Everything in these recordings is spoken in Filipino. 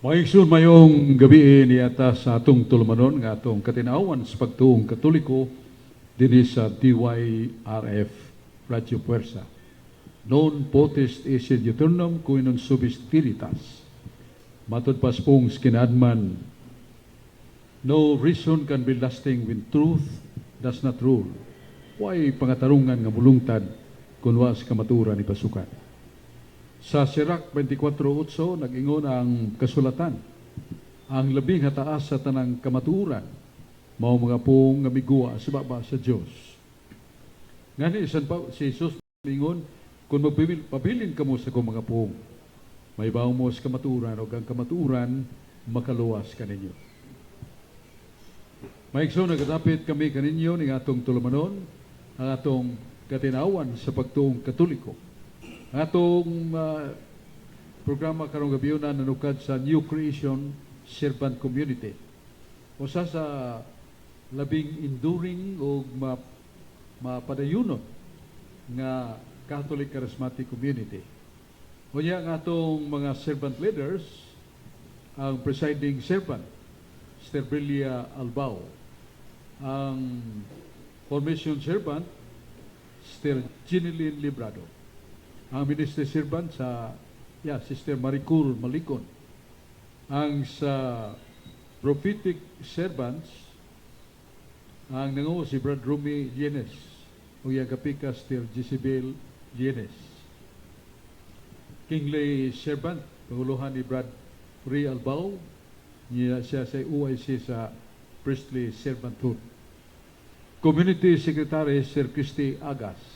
Maigsoon mayong gabi ni atas sa atong tulumanon nga atong katinawan sa pagtuong Katoliko dinhi sa DYRF Radio Puwersa. Non potest esse diuturnum cui non subis spiritas. Matod pas pong skinadman, no reason can be lasting when truth does not rule. Why pangatarungan nga mulungtad kung was kamaturan ni pasukan. Sa Sirach 24:8 nag-ingon ang kasulatan, ang labing hataas sa tanang kamaturan mao mga pong nga migua sa baba sa Dios. Ngani isan pa si Jesus ingon, kung pabilin kamo sa kong mga pong, may bawo mo sa kamaturan o ang kamaturan makaluwas kaninyo. Maigsoon nagadapit kami kaninyo ning atong tulumanon, ang atong katinawan sa pagtuong Katoliko. Atong programa karong gabi na nanukad sa New Creation Servant Community. Usa sa labing enduring o mapadayunon nga Catholic Charismatic Community. Unya nga atong mga servant leaders, ang presiding servant, Sister Belia Albao. Ang formation servant, Sister Ginilyn Librado. Ang minister servant sa Sister Maricul Malikon. Ang sa prophetic servants, ang nangu si Brad Rumi Yenes o yung kapika Sister Jezebel Yenes. Kingly servant, panguluhan ni Brad Ray Albao, siya sa UIC sa Priestly Servanthood. Community Secretary Sir Christy Agas.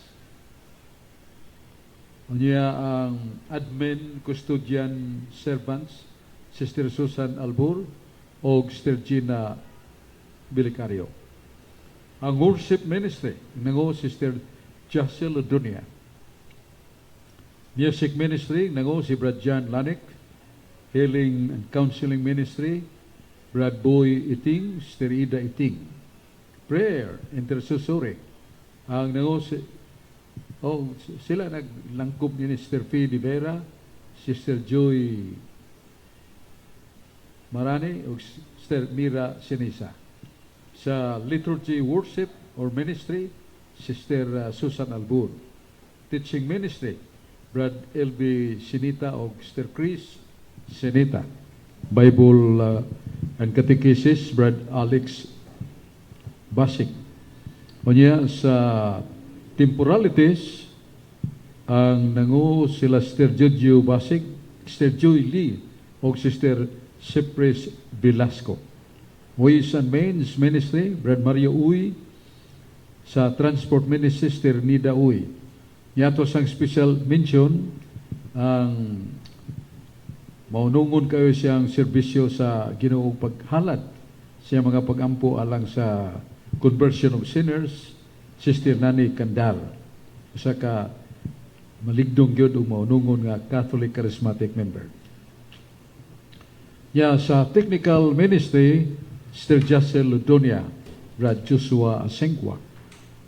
Niya ang admin custodian servants, Sister Susan Albur o Sister Gina Bilicario. Ang worship ministry, nango Sister Jacel Dunia. Music ministry, nango si Brad John Lanik. Healing and Counseling Ministry, Brad Boy Iting, Sister Ida Iting. Prayer, intercessory, ang nango sila naglangkob ni Sister Fee de Vera, Sister Joy Marani o Sister Mira Sinisa. Sa liturgy worship or ministry, Sister Susan Albur. Teaching ministry, Brad LB Sinita o Sister Chris Sinita. Bible and Catechesis, Brad Alex Basik. O niya sa temporalities, ang nangu sila Sister Jojo Basik, Sister Joy Lee, o Sister Cypress Velasco. Ways and Means Ministry, Brad Mario Uy, sa Transport Ministry, Sister Nida Uy. Yato sang special mention, ang maunungon kayo siyang serbisyo sa Ginoong paghalad, siya mga pagampo alang sa conversion of sinners, Sister Nani Kandal, sa ka maligdong gyud o maunungon nga Catholic Charismatic member. Sa technical ministry, Sister Jacel Ludonia, Brad Joshua Asengwa.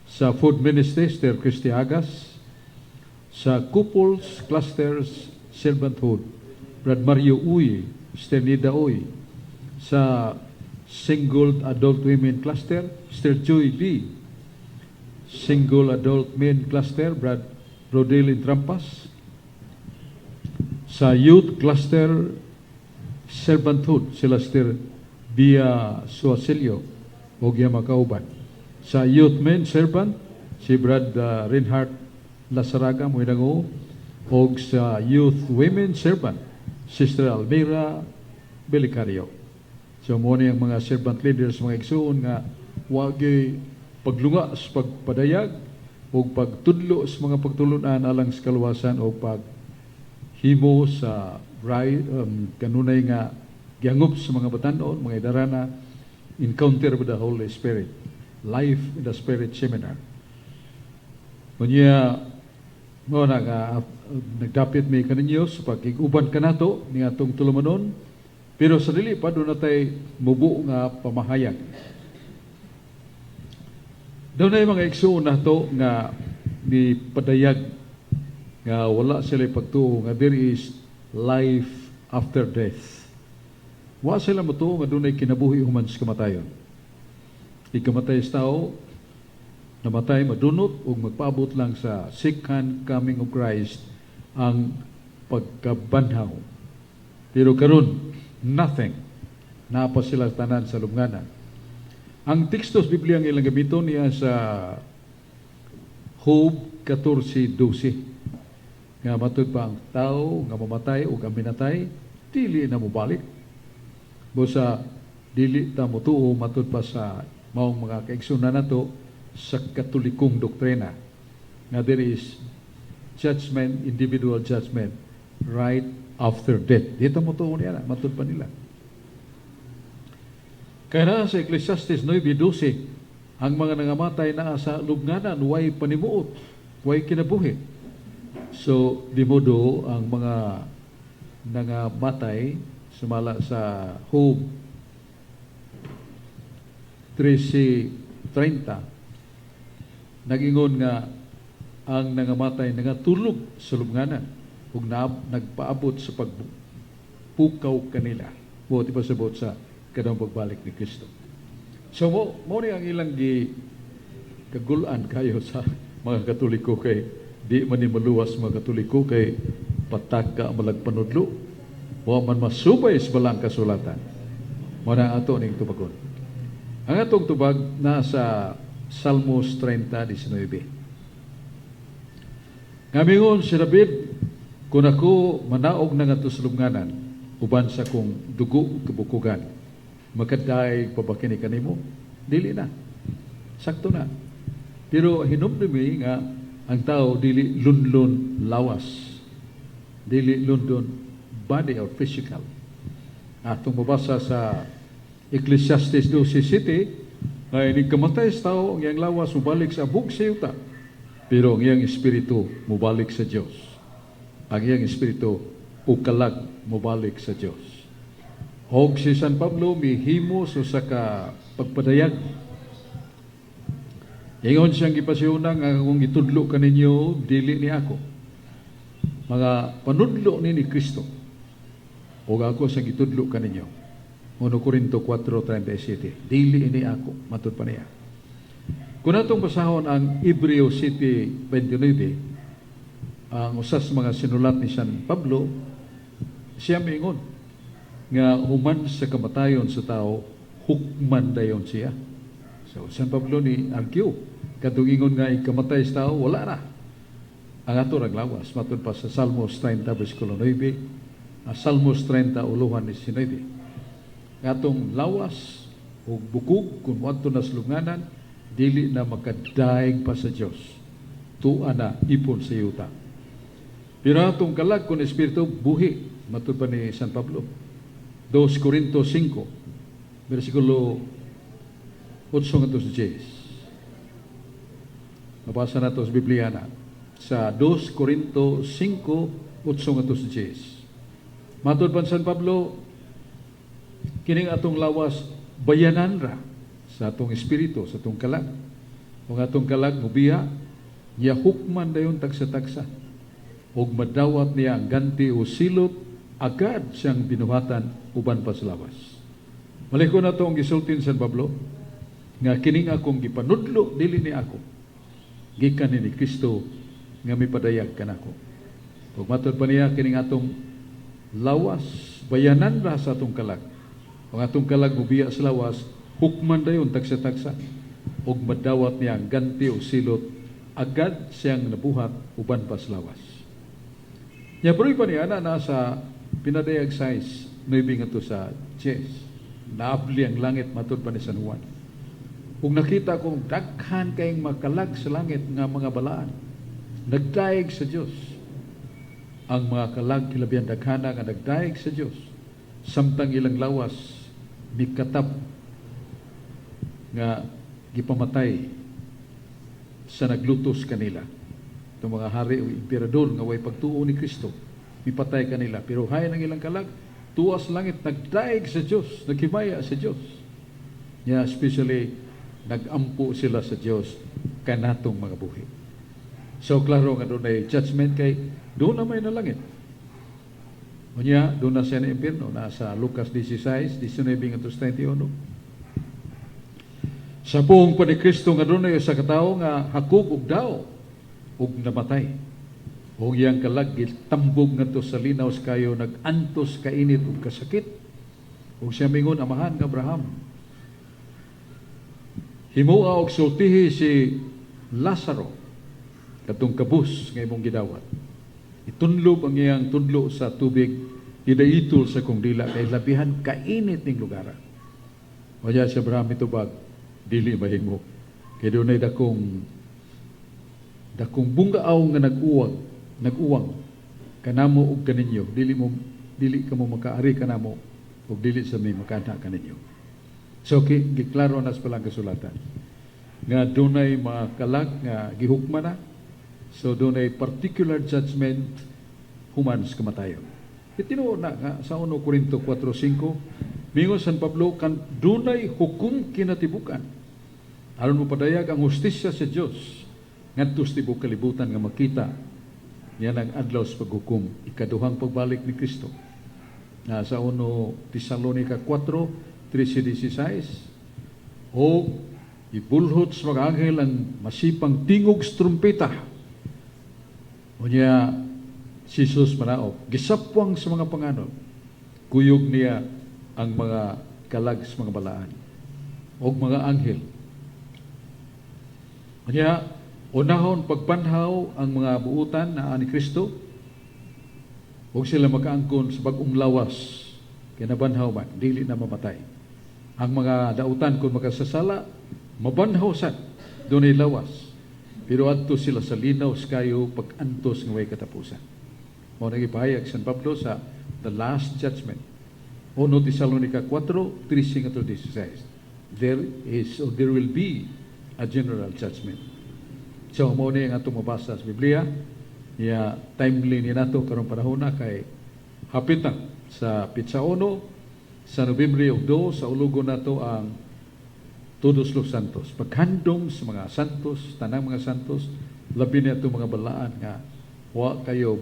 Sa food ministry, Sister Christy Agas. Sa couples, clusters, servanthood, Brad Mario Uy, Sister Nida Uy. Sa single adult women cluster, Sister Joy Lee. Single adult men cluster, Brad Rodel Trampas. Sa youth cluster, servanthood, sila Sister Bia Suasilio o Giamakauban. Sa youth men servant, si Brad Reinhardt Lasaraga Muinango. O sa youth women servant, Sister Almira Belicario. So muna yung mga servant leaders, mga igsoon nga wagi paglunga sa pagpadayag o pagtudlo sa mga pagtulunan alang sa kaluwasan o paghimo sa kanunay nga giangop sa mga batanon, mga idarana, Encounter with the Holy Spirit, Life in the Spirit Seminar. Kunya mo nagdapit may kaninyo sa pagkiguban ka nato ni atong tulumanon, pero sa dili pa doon natay mubo nga pamahayag. Doon na yung mga igsoon na to nga ni padayag nga wala sila pagtuo nga there is life after death. Wa sila mo to nga dunay kinabuhi human sa kamatayon. Ikamatay sa tao, namatay, madunot, o magpaabot lang sa second coming of Christ ang pagkabanhaw. Pero karon nothing. Napa sila tanan sa lubnganan. Ang tekstos Biblia ang ilang gamiton niya sa Job 14:12. Nga matud pa ang tao nga mamatay o gaminatay, dili na mubalik. Busa dili ta motuo matud pa sa maong mga kaigsunan nato sa katolikong doktrina nga there is judgment, individual judgment right after death. Dito motuo niya, matud pa nila. Kaya sa Ecclesiastes 9:12, ang mga nangamatay na sa lubnganan, way panimuot, way kinabuhi. So, di modo ang mga nangamatay sumala sa Job 13:30, nag-ingon nga ang nangamatay nangatulog sa lubnganan ug nagpaabot sa pagpukaw kanila. Buti pa sabot sa kadang pagbalik ni Kristo. So mo ni ang ilang kagulan kayo sa mga Katoliko kay di man ni maluwas mga Katoliko kay pataka malagpanudlo. Wa man masubay sa balang kasulatan. Mo na ato ning tubagon. Ang atong tubag nasa Salmos 30:19. Ngamingon si David, kung ako manaog na nga to sa lubnganan, uban sa kong dugo kabukugan, makadaig pabakini kanimo, dili na. Sakto na. Pero hinumdumi nga ang tao dili lunlon lawas. Dili lunlon body or physical. Atong mabasa sa Ecclesiastes 12:7, ay nagkamatay sa tao, ang iyang lawas mubalik sa bug sa yuta. Pero ang iyang espiritu mubalik sa Dios. Ang iyang espiritu ukalag mubalik sa Dios. Og si San Pablo mihimo so sa ka pagpadayag. Ingon siyang gipasiunang ang akong gitudlo kaninyo dili ni ako. Mga panudlo ni Kristo. Og ako sa gitudlo kaninyo. 1 Corinto 4:37. Dili ini ako, matud pa niya. Kung natong basahon ang Hebreo 7:29, ang usas mga sinulat ni San Pablo, siya mingon nga human sa kamatayon sa tao, hukman dayon siya. So, San Pablo ni argue, kadungingon nga ikamatay sa tao, wala na. Ang ato raglawas, matun pa sa Salmos 30:9, Salmos 30:19. Atong lawas o bukog, kung wato na slunganan, dili na makadaig pa sa Diyos. Tuan na ipon sa yuta. Pero atong kalag kung espiritu, buhi, matun pa ni San Pablo. 2 Corinto 5, versikulo 8-10. Mabasa na ito sa Biblia na. Sa 2 Corinto 5, 8-10. Matod pa San Pablo, kining atong lawas, bayanan ra sa atong espiritu, sa atong kalag. Kung atong kalag, mubiya, niya hukman dayon tagsa-tagsa. Og madawat niya ang ganti o silot, agad siyang binuhatan uban pa sa lawas. Maliko na ito ang gisultin San Pablo, nga kining akong gipanudlo, dili ni ako. Gikan ni Kristo, nga may padayag ka na ako. Kung matod pa niya, kining atong lawas, bayanan ra sa atong kalag. Kung atong kalag mubiya sa lawas, hukman dayon tagsa-tagsa. Og madawat niya ang ganti o silot, agad siyang nabuhat uban pa sa lawas. Nya pero pa niya na nasa pinadayag size 9 nga to sa chest. Naabli ang langit matod pa ni San Juan. Kung nakita kong daghan kayong makalag sa langit nga mga balaan, nagdaig sa Diyos. Ang mga kalag kilabihan daghana nga nagdaig sa Diyos. Samtang ilang lawas, mikatap nga gipamatay sa naglutos kanila. Itong mga hari o emperador nga way pagtuo ni Kristo, mipatay kanila. Pero hay ng ilang kalag, tuwas langit, nagdaig sa Diyos, naghimaya sa Diyos. Yeah, especially, nagampo sila sa Diyos kanatong mga buhi. So, klaro nga doon ay judgment kay doon na may nalangit. Unya, doon na siya na impyerno, nasa Lucas 16, 19 at 21. Sa buong pa ni Kristo nga doon sa katao nga hakog ug daw ug namatay. Ug yang kalagit tambog ngadto sa linaw kayo nagantos kainit ug kasakit. Ug siya mingon amahan nga Abraham. Himua og sultihi si Lazaro katong kabus nga imong gidawat. Itunlob ang iyang tudlo sa tubig, idaitol sa kong dila kay labihan kainit ning lugar. Wala si Abraham itubag, dili mahimo. Kay doon ay dakong bungaaw nga nag-uwang kanamo ug kaninyo, dili ka mo makaari kanamo ug dili sa may makana kaninyo. So giklaro nas palang kasulatan nga dunay mga kalag nga gihukma na. So dunay particular judgment human sa kamatayon. Itinuo na nga sa 1 Corinto 4:5 mingon San Pablo kan dunay hukom kinatibukan. Aron mo padayag ang hustisya sa Dios ngadto sa tibuok kalibutan nga makita niya ang adlaw sa paghukom, ikaduhang pagbalik ni Kristo. Na sa 1 Tesalonica 4:13-16 o ibulhot sa mga anghel ang masipang tingog sa trumpeta. Unya si Jesus manaog, gisapwang sa mga panganod, kuyog niya ang mga kalag sa mga balaan o mga anghel. Unya, unahon pagpanhaw ang mga buutan na ani Kristo, huwag sila makaangkon sa bagong lawas, kinabanhaw man, dili na mamatay. Ang mga dautan kung makasasala, mabanhaw sad, doon ay lawas. Pero adto sila sa linaw kayo pag-antos ng way katapusan. Mo nagipahayag San Pablo sa the last judgment. 1 Tesalonica 4:13-16. There will be a general judgment. So mo ni nga atong mabasa sa Biblia, ya timely ni nato karong panahon na kay hapitan sa Pitsa 1 sa Nobyembre 2 sa ulugon nato ang Todos los Santos, paghandom sa mga santos, tanang mga santos, labi na itong mga balaan nga wa kayo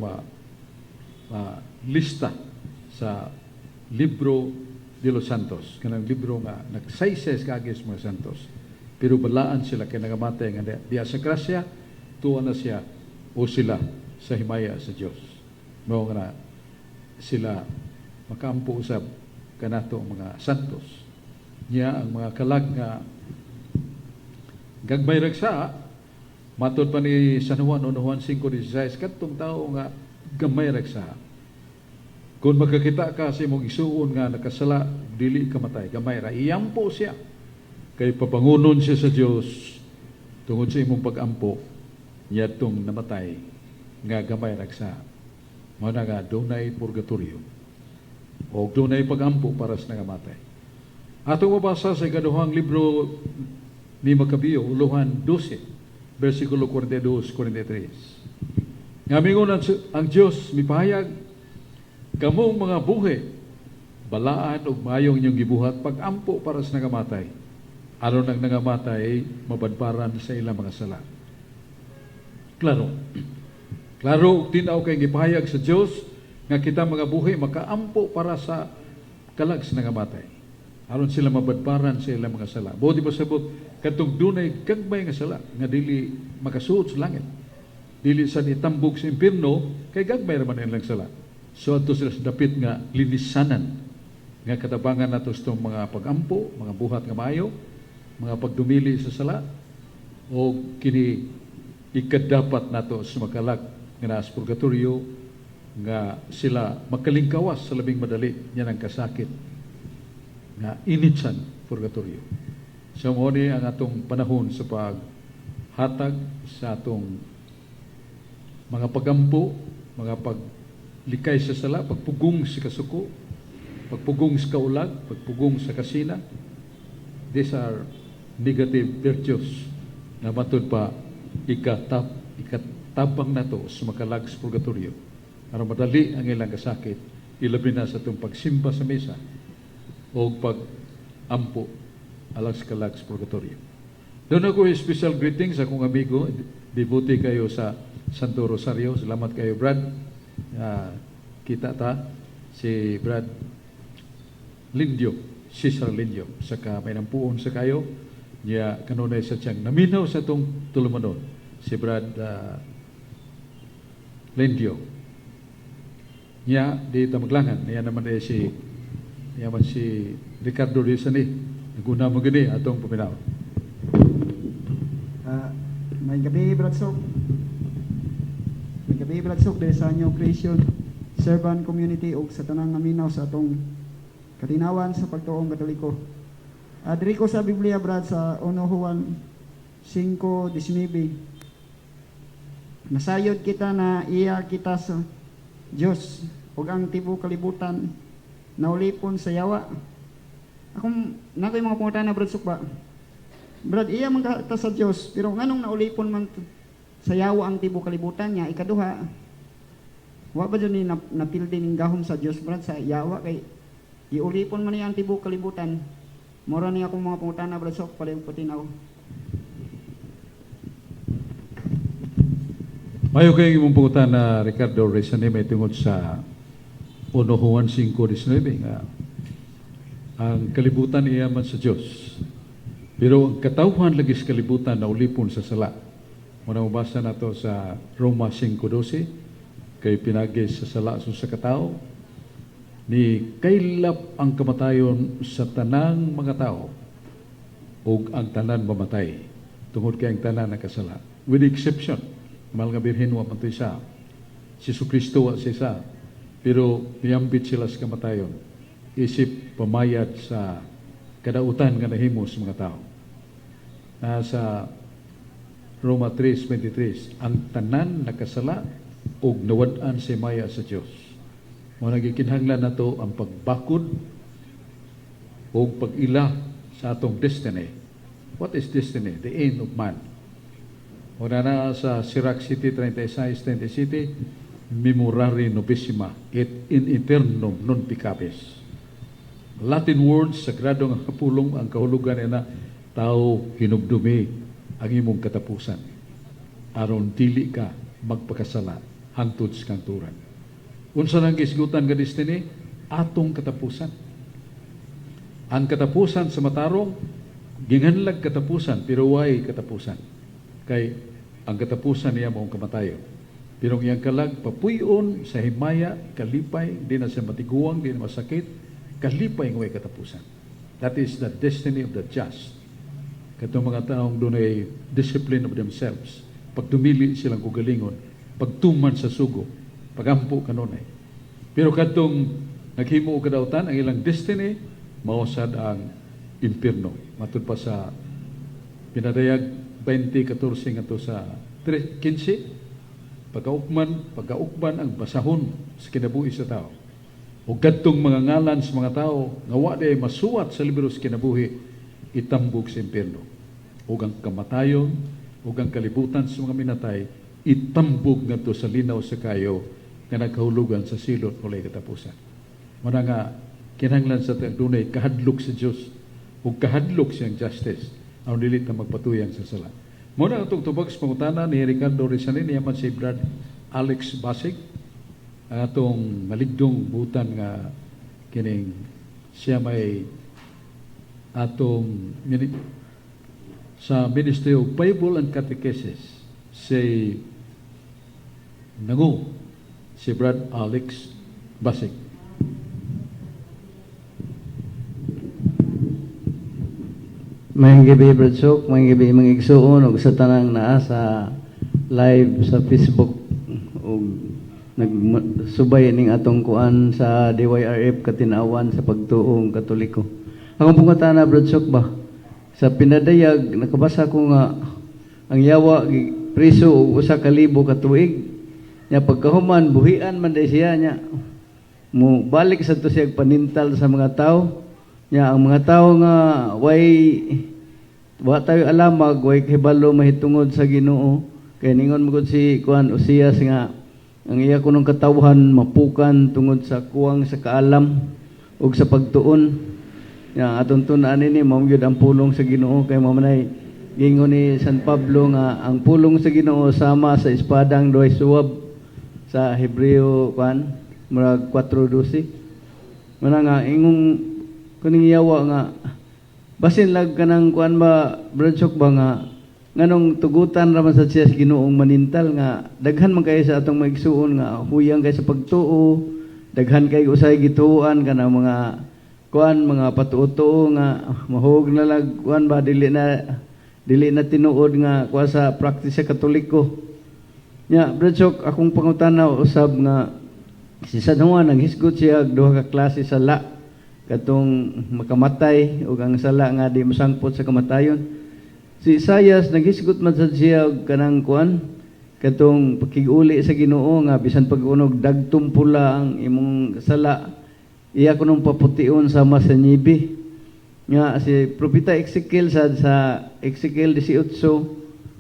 lista sa libro de los Santos, kanang libro nga nagsaysay kagis mga santos. Pero balaan sila kay nagamatay nga diya sa grasya, tuwa na siya o sila sa himaya sa Dios. Mao nga sila makaampo usab kanato mga santos. Niya ang mga kalag nga gagmay ragsa matod pa ni San Juan 5:16 kadtong tao nga gamay ragsa kung magkakita ka sa imong isuon nga nakasala dili ka matay gamay ra iyampo siya kay pabangunon siya sa Dios tungod sa imong pag-ampo niya tong namatay nga gamay ragsa mao na nga dunay purgatorio o dunay pag-ampo para sa nangamatay. Atong mabasa sa ikaduhang libro ni Makabiyo, Uluhan 12, versikulo 42-43. Nga mingon ang Diyos, mipahayag, kamong mga buhi, balaan o mayong inyong gibuhat, pag-ampo para sa nangamatay. Aron ang nangamatay, mabadbaran sa ilang mga sala. Klaro. Klaro, tinaw kay gipahayag sa Diyos, nga kita mga buhi, makaampo para sa kalag sa nangamatay. Aron sila mabadbaran sa ilang mga sala. Buti pa sabot, katong dunay gagmay nga sala, nga dili makasuot sa langit. Dili sa itambog sa impirno, kay gagmay raman ilang sala. So, ato sila sa dapit nga linisanan, nga katabangan nato sa mga pag-ampo, mga buhat nga maayo, mga pagdumili sa sala, o kini ikadapat nato sa makalag nga nasa purgatorio, nga sila makalingkawas sa labing madali niya ng kasakit nga initsan purgatorio. So mo ni ang atong panahon sa paghatag sa atong mga pagampo, mga paglikay sa sala, pagpugong sa kasuko, pagpugong sa kaulag, pagpugong sa kasina. These are negative virtues na matod pa ikatabang nato sa makalag sa purgatorio. Para madali ang ilang kasakit, ilabi na sa itong pagsimba sa mesa o pag-ampo alas kalag sa purgatorio. Doon ako special greetings sa akong amigo, devotee kayo sa Santo Rosario. Salamat kayo, Brad. Kita ta. si Brad Lindio, Cesar Lindio, saka may nampuon sa kayo, niya kanunay sa tiyang naminaw sa itong tulumanon, si Brad Lindio. Niya, di ito maglangan, niya naman si Ricardo Rizani, naguna mo gani atong paminaw. May gabi, Brad Sok. May gabi, Brad Sok, dahil sa inyo Christian Servant Community o sa tanang naminaw sa atong katinawan sa pagtuong Katoliko. Diri ko sa Biblia, Brad, sa 1 Juan 5:19. Nasayod kita na iya kita sa Diyos ug ang tibuok kalibutan naulipon sa yawa. Akong nakoy mga pangutana, Brad Sok ba? Brad, iya man ka sa Diyos, pero nganong naulipon man sa yawa ang tibuok kalibutan niya? Ikaduha, wa ba dyan ni napildi ning gahom sa Diyos, Brad, sa yawa kay iulipon man niya ang tibuok kalibutan. Mura niya akong mga pangutana, Brad Sok, palayong patinaw. Mayo kayo imong pangutana, Ricardo Rizani, may tungod sa 1 Juan 5:19 nga ang kalibutan iya man sa Diyos. Pero ang katawhan lagi sa kalibutan na ulipon sa sala. Muna mabasa na to sa Roma 5:12, kay pinagis sa sala sa katao, ni kailap ang kamatayon sa tanang mga tao o ang tanan mamatay tungod kay ang tanan nakasala. With the exception, mahal nga birhen wa man to isa, si Jesucristo wa sa isa, pero miyambit sila sa kamatayon, isip pamayad sa kadautan nga nahimo sa mga tao. Nasa Roma 3:23, ang tanan nakasala ug nawad-an si maya sa Dios. Mo nagikinahanglan nato ang pagbakod o pag-ila sa atong destiny. What is destiny? The end of man. Una na sa Sirach 7:36-37, memorare novissima et in eternum non pecabis. Latin words, sagrado nga kapulong ang kahulugan na tao hinubdumi ang imong katapusan aron dili ka magpakasala hangtod sa kanturan. Unsa nang gisgutan nga destiny? Atong katapusan. Ang katapusan sa matarong ginganlag katapusan pero way katapusan. Kay ang katapusan niya maong kamatayon. Pero ang kalag papuyon sa himaya, kalipay, di na sa matiguang, di na masakit, kalipay ng way katapusan. That is the destiny of the just. Katong mga taong doon ay discipline of themselves. Pagtumili silang kugalingon, pagtuman sa sugo, pagampo kanunay. Pero katong naghimo og kadautan, ang ilang destiny, mausad ang impierno. Matud pa sa pinadayag 20:14 ngadto sa 15, pagkaukman ang basahon sa kinabuhi sa tao. O kadtong mga ngalan sa mga tao nga wa day masuwat sa libro sa kinabuhi, itambog sa impierno. Ug ang kamatayon, ug ang kalibutan sa mga minatay, itambog ngadto sa linaw sa kayo nga nagkahulugan sa silot walay katapusan. Muna nga kinahanglan sa dunay kahadlok sa Dios ug kahadlok siyang justice aron dili ta magpatuyang sa sala. Muna atong tubag sa pangutana ni Ricardo Rizani, niya man si Brad Alex Basig, atong maligdong butan nga kining siya may atong sa Ministry of Bible and Catechesis si nangu si Brad Alex Basig. Mayang gabi, Brad Sok, mayang gabi mga igsuon o sa tanang naa sa live sa Facebook o nagsubay ning atong kuan sa DYRF katinawan sa pagtuong Katoliko. Akong pungutana, Brad Sok ba? Sa pinadayag, nakabasa ko nga ang yawa priso o 1,000 ka tuig. Nya pagkahuman, buhian man day siya niya. Mo balik sa to siya panintal sa mga tao. Nya ang mga tao nga wa tayo alamag, way kahibalo mahitungod sa Ginoo. Kaya ningon mo si kuan Usias nga ang iya kunong katawhan mapukan tungod sa kuwang sa kaalam ug sa pagtuon. Ya aton tun-an ini mao gyud ang pulong sa Ginoo kay mao manay gingon ni San Pablo nga ang pulong sa Ginoo sama sa espadang duhay suwab sa Hebreo murag 4:12. Mana nga ingong kuning yawa nga basin lag kanang kuan ba Bradshaw ba nga nganong tugutan ra man sa siya sa Ginoong manintal nga daghan man kay sa atong maigsuon nga huyang kay sa pagtuo, daghan kay usay gituan kana mga kuan mga patuo nga mahog na lag kuan ba dili na tinuod nga kuan sa practice sa Katoliko. Nya Bradshaw akong pangutanaw usab nga si San Juan naghisgot siya og duha ka klase sala katong makamatay ug ang sala nga di masangpot sa kamatayon. Si Isaias naghisgot man sad siya og kanang kuan katong pakig-uli sa Ginoo nga bisan pag-unog dagtong pula ang imong sala iya kunong papution sama sa nibi. Nga si propeta Ezekiel sad sa Ezekiel 18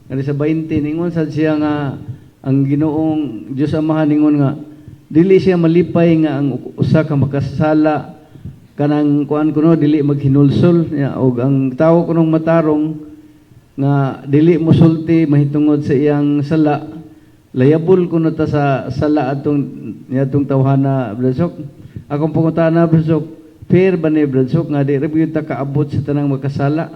nga sa 20 ningon sad siya nga ang Ginoong Dios Amahan ningon nga dili siya malipay nga ang usa ka makasala kanang kuan kuno dili maghinulsol og ang tawo kunong matarong nga dili mosulti mahitungod sa iyang sala layabol kuno ta sa sala atong tawhana Bradshaw. Akong pangutana Bradshaw, fair ba ni Bradshaw nga di ra gyud ta kaabot sa tanang makasala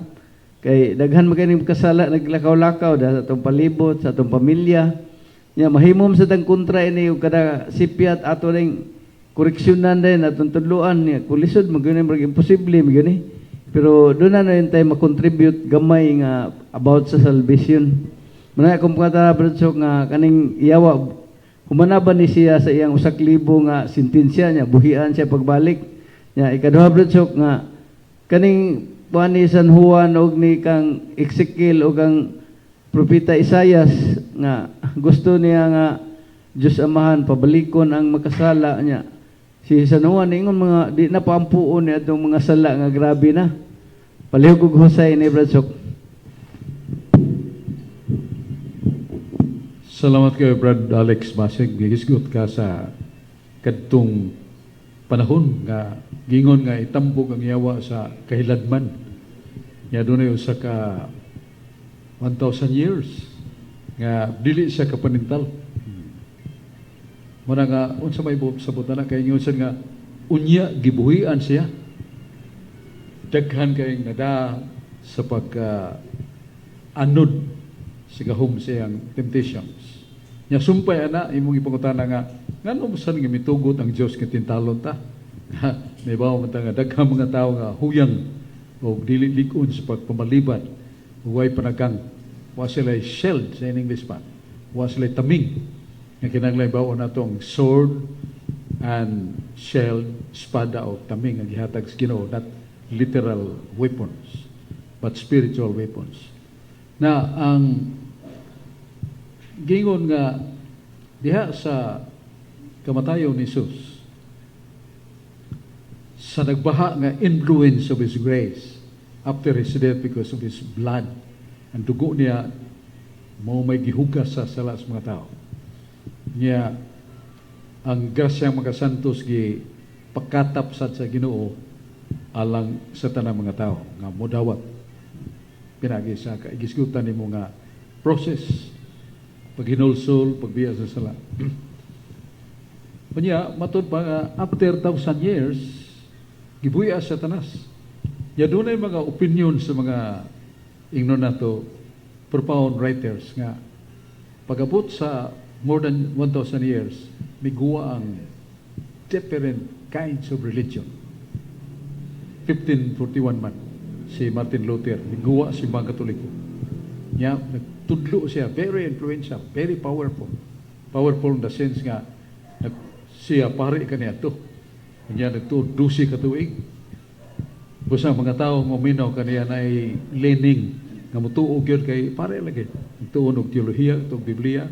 kay daghan man kay makasala naglakaw-lakaw sa atong palibot sa atong pamilya nya mahimom sa tang kontra ini ug kada sipiat ato ning koreksyonan din atong tudloan niya kulisod magyud mag imposible magyud pero doon na yun tayo makontribute gamay nga about sa salvation. Manay akong pangata Bradshaw nga kaning iyawa humanaban ni siya sa iyang usak libo nga sentensya niya buhian siya pagbalik nya ikaduha Bradshaw nga kaning puan ni San Juan og ni kang Ezekiel og ang propeta Isaias nga gusto niya nga Diyos Amahan pabalikon ang makasala niya. Si San Juan ingon mga di na paampuon ni atong mga sala nga grabe na. Palihog og husay ni Bradshaw. Salamat kayo, Brad Alex Basig. Gihisgot ka sa kadtong panahon nga gingon nga itambog ang yawa sa kahiladman. Nga doon ay usa ka 1,000 years nga dili siya kapanintal. Muna nga, unsa may sabutan na kay ingon nga unya gibuhian siya. Daghan kay nada sa anod sa gahom siyang temptations. Nya sumpay ana imong ipangutana nga ngano masan nga mitugot ang Dios nga tintalon ta. May bawo man ta nga daghang mga tawo nga huyang o dili lig-on sa pagpamalibat huway panagang wa sila shelled sa English pa wa sila taming nga kinahanglan bawo natong sword and shelled espada o taming ang gihatag sa Ginoo, not literal weapons but spiritual weapons. Na ang gingon nga diha sa kamatayon ni Jesus sa nagbaha nga influence of His grace after His death because of His blood ang dugo niya mo may gihugas sa sala sa mga tao niya ang grasyang mga santos gi pakatap sad sa Ginoo alang sa tanang mga tao nga modawat pinagi sa kaigisgutan nimo nga process paghinulsol pagbiya sa sala. Kanya matod pa nga after 1,000 years gibuya sa tanas. Ya dunay mga opinion sa mga ingnon nato profound writers nga pagabot sa more than 1,000 years miguwa ang different kinds of religion. 1541 man si Martin Luther miguwa si mga Katoliko. Nya nagtudlo siya, very influential, very powerful. Powerful in the sense nga siya pari kaniya to. Kanya nagtudusi ka tuig. Busa mga tao maminaw kaniya na ay leaning nga mutuog yun kay pare lagi. Nagtuon og teolohiya, og Biblia,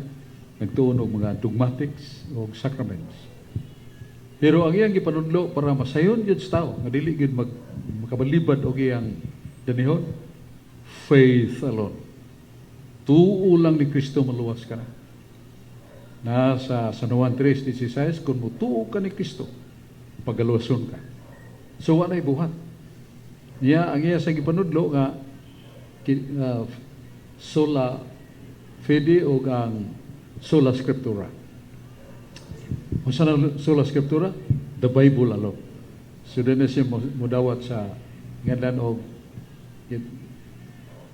nagtuon og mga dogmatics o sacraments. Pero ang iyang gipanudlo para masayon yun sa tao, nga dili yun makabalibad og iyang danihon, faith alone. Tuo lang ni Kristo maluwas ka na. Nasa San Juan 3:16, kung mutuo ka ni Kristo, pagaluwason ka. So, wala buhat. Ang iya sa gipanudlo nga sola fide o ang sola scriptura. Kung saan sola scriptura? The Bible alone. So doon na siya mudawat sa ngalan o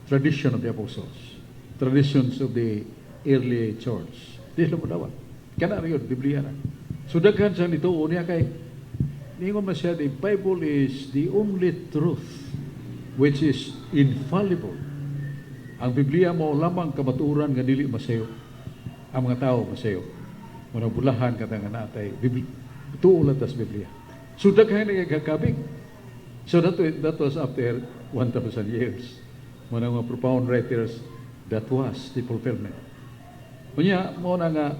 tradition of the apostles, traditions of the early church. Di sila mudawat. Kana rin yun, Biblia na. So daghan siya nito, unya kay, ningon man siya, the Bible is the only truth which is infallible. Ang Biblia mo lamang kamaturan nga dili masayo. Ang mga tao masayo. Muna bulahan ka nga natay. Tuo lang tas Biblia. So daghan na kagkabing. So that was after 1,000 years. Muna mga profound writers, that was the fulfillment. Kunya, mo na nga,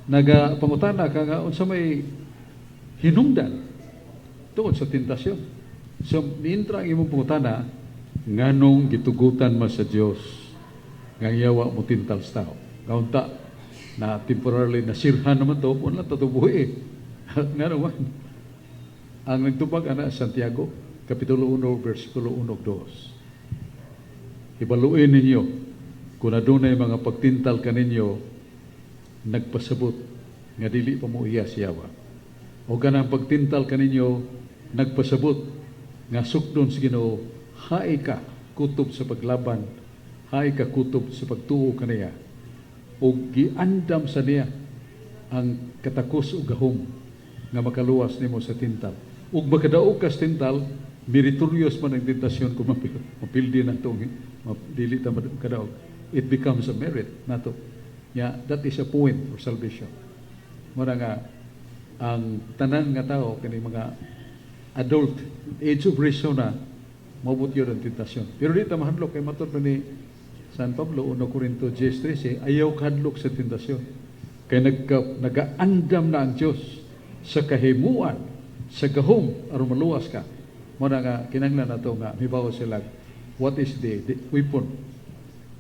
nagapangutana ka nga, unsa may hinungdan tungod sa tentasyon. So, miintra ang imong pangutana, nganong gitugutan mo sa Dios nga yawa mo tintal sa tao. Kaunta na temporarily nasirhan naman to, wala tatubuhi. Nga naman, ang nagtubag ana Santiago, Kapitulo 1, versikulo 1-2. Ibaluin ninyo, kung adunay mga pagtintal kaninyo, nagpasabot nga dili pa mo iya siyawa. O ganang pagtintal kaninyo, nagpasabot nga sukdon sa Ginoo, haay ka kutob sa paglaban, haay ka kutob sa pagtuo kaniya, o giandam sa niya ang katakos o gahom nga makaluwas nimo sa tintal. Ug makadaog ka sa tintal, meritorious man ang tentasyon kung mapildi na itong dili ta kadaog. It becomes a merit nato. Yeah, that is a point for salvation. Mura nga, ang tanan nga tao, kani mga adult, age of reason na, mabot yun ang tentasyon. Pero dito mahadlok, kay matod pa ni San Pablo, 1 Corinto 10:13, ayaw kahadlok sa tentasyon. Kaya nagaandam na ang Diyos sa kahimuan, sa gahom, aron maluwas ka. Muna nga, kinanglan na ito nga, mibaw sila, what is the weapon?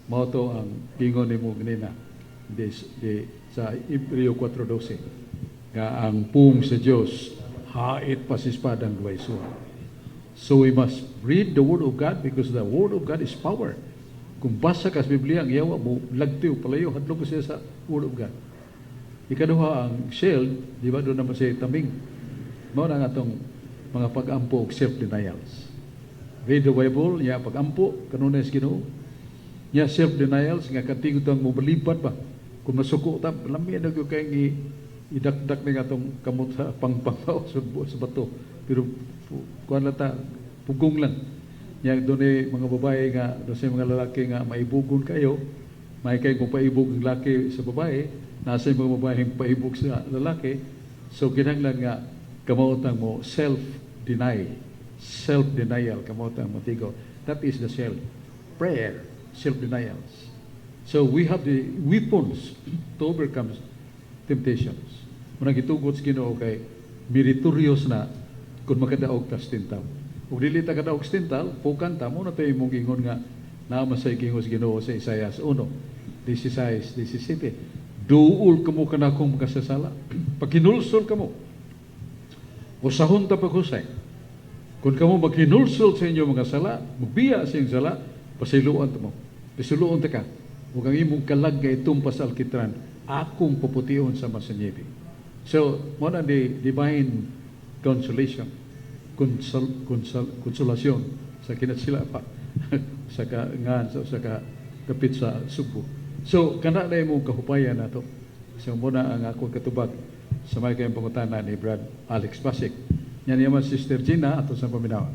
Mao to ang gingon ni mo ganina, sa Hebreo 4:12, nga ang pung sa Diyos, hait pa si espadang duway suha. So we must read the Word of God because the Word of God is power. Kung basa ka sa Biblia, ang yawa mo, lagtiw, palayo, hadlok ko siya sa Word of God. Ikaduha, ang shield, di ba doon naman siya taming, mao na nga itong mga pag-ampo o self-denials. Read the Bible, ya pag-ampo, kanunay sa Ginoo. Ya self-denials, nga katingot ang mabalibat ba? Kung masuko ta, lami na yung kayong idakdak na nga itong kamot sa pangpangaw sa bato. Pero kuhan lang ta, pugong lang. Ya doon mga babae nga, doon sa mga lalaki nga maibugon kayo, may kayo kung paibog ng lalaki sa babae, nasa yung mga babae paibog sa lalaki, so kinahanglan nga kamotang mo self-denial, kamotang mo tigo. That is the prayer, self-denials. So we have the weapons to overcome temptations. Muna gitugot sa Ginoo kay meritorious na kung makadaog ka sa tintal. Kung dili ta kadaog sa tintal, pukan ta mo na tayo mong ingon nga naamasay kingos Ginoo sa Isaias 1:16-17. Duol kamo kanakong makasasala. Pagkinulsol kamo, usahon ta paghusay. Kung kamo maghinulsol sa inyo mga sala, magbiya sa inyong sala, pasiluan ta mo. Pasiluan ta ka. Huwag ang imong kalag kay tumpas sa alkitran, akong puputiyon sa masanyibi. So, mo na the divine consolation, konsolasyon sa kinatsila pa, sa kapit sa Subo. So, kana na imong kahupayan na to. So, muna ang akong katubag sa may kayong pangutana ni Brad Alex Pasik. Yan naman Sister Gina ato sa paminawa.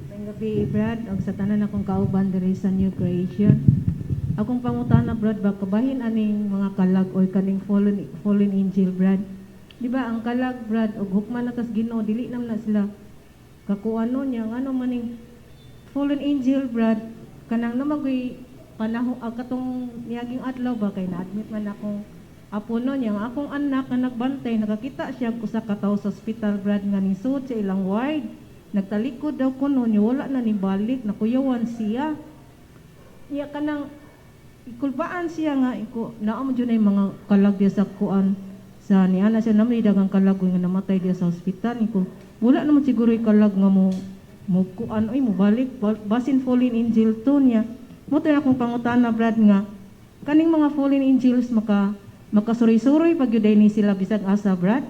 Ngayong gabi, Brad, og sa tanan akong kauban diri sa New Creation. Akong pangutana, Brad, ba kabahin aning mga kalag o kaning fallen angel, Brad. Di ba ang kalag, Brad, og hukman na tas Ginoo, dili naman na sila kakuano niya, ano maning fallen angel, Brad, kanang namagoy panahon katong niyaging adlaw ba kay na-admit man akong apo no niya akong anak na nagbantay, nakakita siya ko sa kataw sa hospital, Brad, nga nisud sa ilang ward, nagtalikod daw kuno niya, wala na ni balik, nakuyawan siya niya kanang ikulbaan siya nga naamo dyan ay mga kalag diya sa kuan sa niana siya naman dagang kalag nga namatay diya sa hospital wala naman siguro yung kalag nga mo kuan ay mo balik basin fallen angel to niya mo tayo akong pangutana, Brad, nga kaning mga fallen angels makasuri-suri pag yuday ni sila bisag asa, Brad.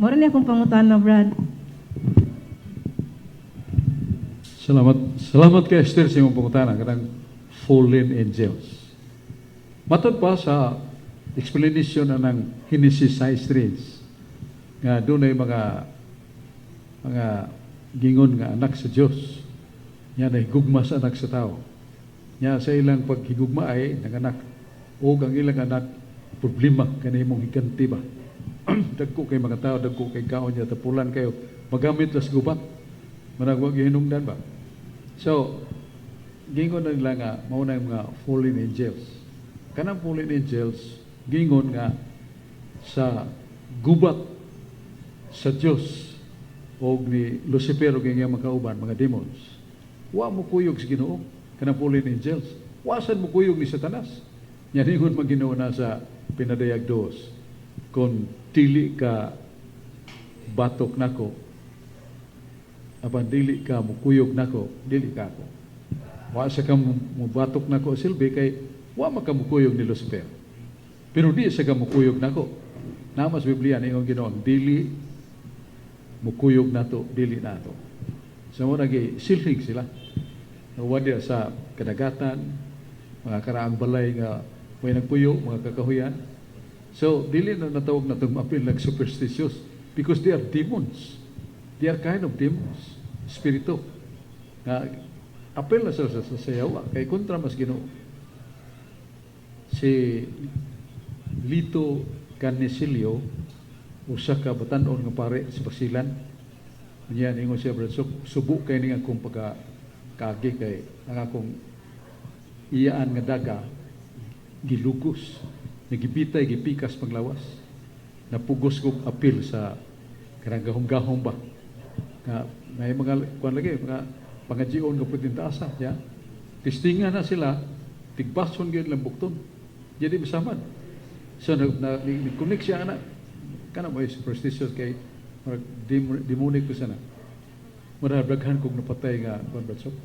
Mora ni akong pangutana, Brad. Salamat kay Esther sa imong pangutana kanang fallen angels. Matod pa sa explanation ng Genesis 6:3 nga doon ay mga gingon nga anak sa Dios. Nya na higugma sa anak sa tao. Nya sa ilang paghigugma ay nanganak o ang ilang anak problema kanimong higanti ba. Dagko kay mga tao, dagko kay kaon niya tapulan kayo magamit las gubat. Managwag hinungdan ba? So, gingon na nila nga, mauna yung mga fallen angels. Kanang fallen angels, gingon nga sa gubat sa Diyos o ni Lucifer o ganyan makauban, mga demons. Wa mo kuyog sa Ginoo, kanang fallen angels. Wasan mo kuyog ni Satanas. Yan ingon mag-Ginoo na sa pinadayag 2. Kung dili ka batok nako, apan dili ka mukuyog nako, dili ka ako. Wa sa ka mubatok nako silbi kay wa makamukuyog ni Lucifer. Pero di sa ka mukuyog nako. Namas Biblia ningon Ginoo, dili mukuyog nato, dili nato. So mo nagi silhig sila. Wadi sa kadagatan, mga karaang balay nga may nagpuyo, mga kakahuyan. So dili na natawag na itong apil like superstitious because they are demons. They are kind of demons, spirito. Apel na sa sayawa, kay kontra mas Ginoo. Si Lito Canesilio, usa ka batan-on nga pare sa Basilan. Niya ningon siya, brad, subo kay ning akong pagkagi kay ang akong iyaan nga daga gilugos, nagibitay, gipikas paglawas. Napugos kong apil sa kanang gahom-gahom ba. May mga kuan lagi mga pangajion nga pwedeng taasa ya. Testingan na sila tigbason gyud lang bukton. Jadi masamad. So nag-connect siya ana kana may superstitious kay demonic ko sana. Marabaghan kog napatay nga kuan batsok.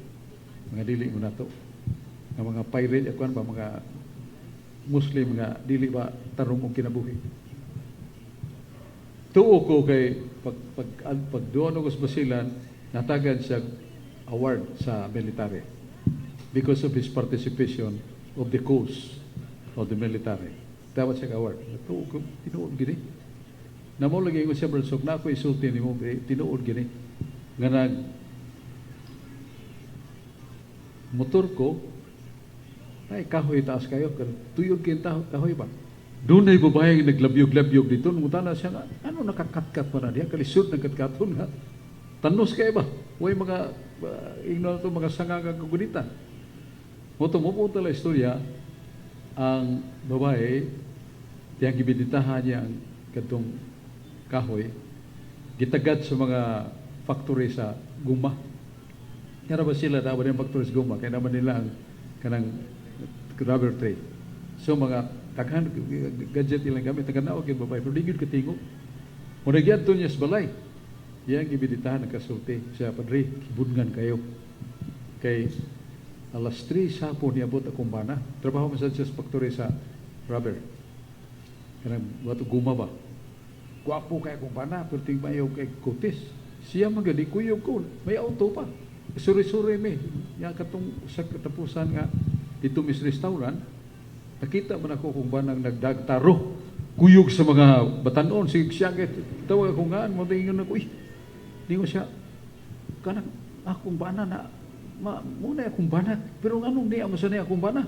Mga dili mo nato. Nga mga pirate kuan ba mga Muslim nga dili ba tarong og kinabuhi. Tuo ko kay pag doon ako sa Basilan, natagan siya award sa military because of his participation of the cause of the military. Dapat siya award. Tuo ko, tinuod gini. Namo lagi ko siya, Bradsok, na ako isulti ni mo, tinuod gini. Nga nag motor ko, ay kahoy taas kayo, tuyod kayo kahoy ba? Doon ay babae naglabyog-labyog dito. Ngutana siya nga, ano nakakatkat pa na diya? Kalisod nagkatkaton nga. Tanos kayo ba? Huwag mga, ignorant ito, mga sangagang kagunitan. Moto mo po tala istorya, ang babae, tiyang gibiditahan niya ang katong kahoy, gitagad sa mga factory sa guma. Kaya ba sila dapat yung factory sa guma? Kaya naman nila ang kanang rubber trade. So mga takhan gadget ilang gamit taganaw gyud babay pero di gyud katingo mo nagyadto niya sa balay yang gibiditahan nakasulti siya padre kibudngan kayo kay alas 3 sapon niabot akong bana trabaho man sa factory sa rubber kanang wato guma ba guwapo kay akong bana pero ting mayo kay kutis siya magadi kuyog ko may auto pa suri-suri mi ya katong sa katapusan nga dito mis restaurant. Nakita man ako kung ba nang nagdagtaro kuyog sa mga batanon si siya tawag ako nga mo tingin ako di ko siya kanang akong bana na muna akong bana pero anong di amo sanay akong bana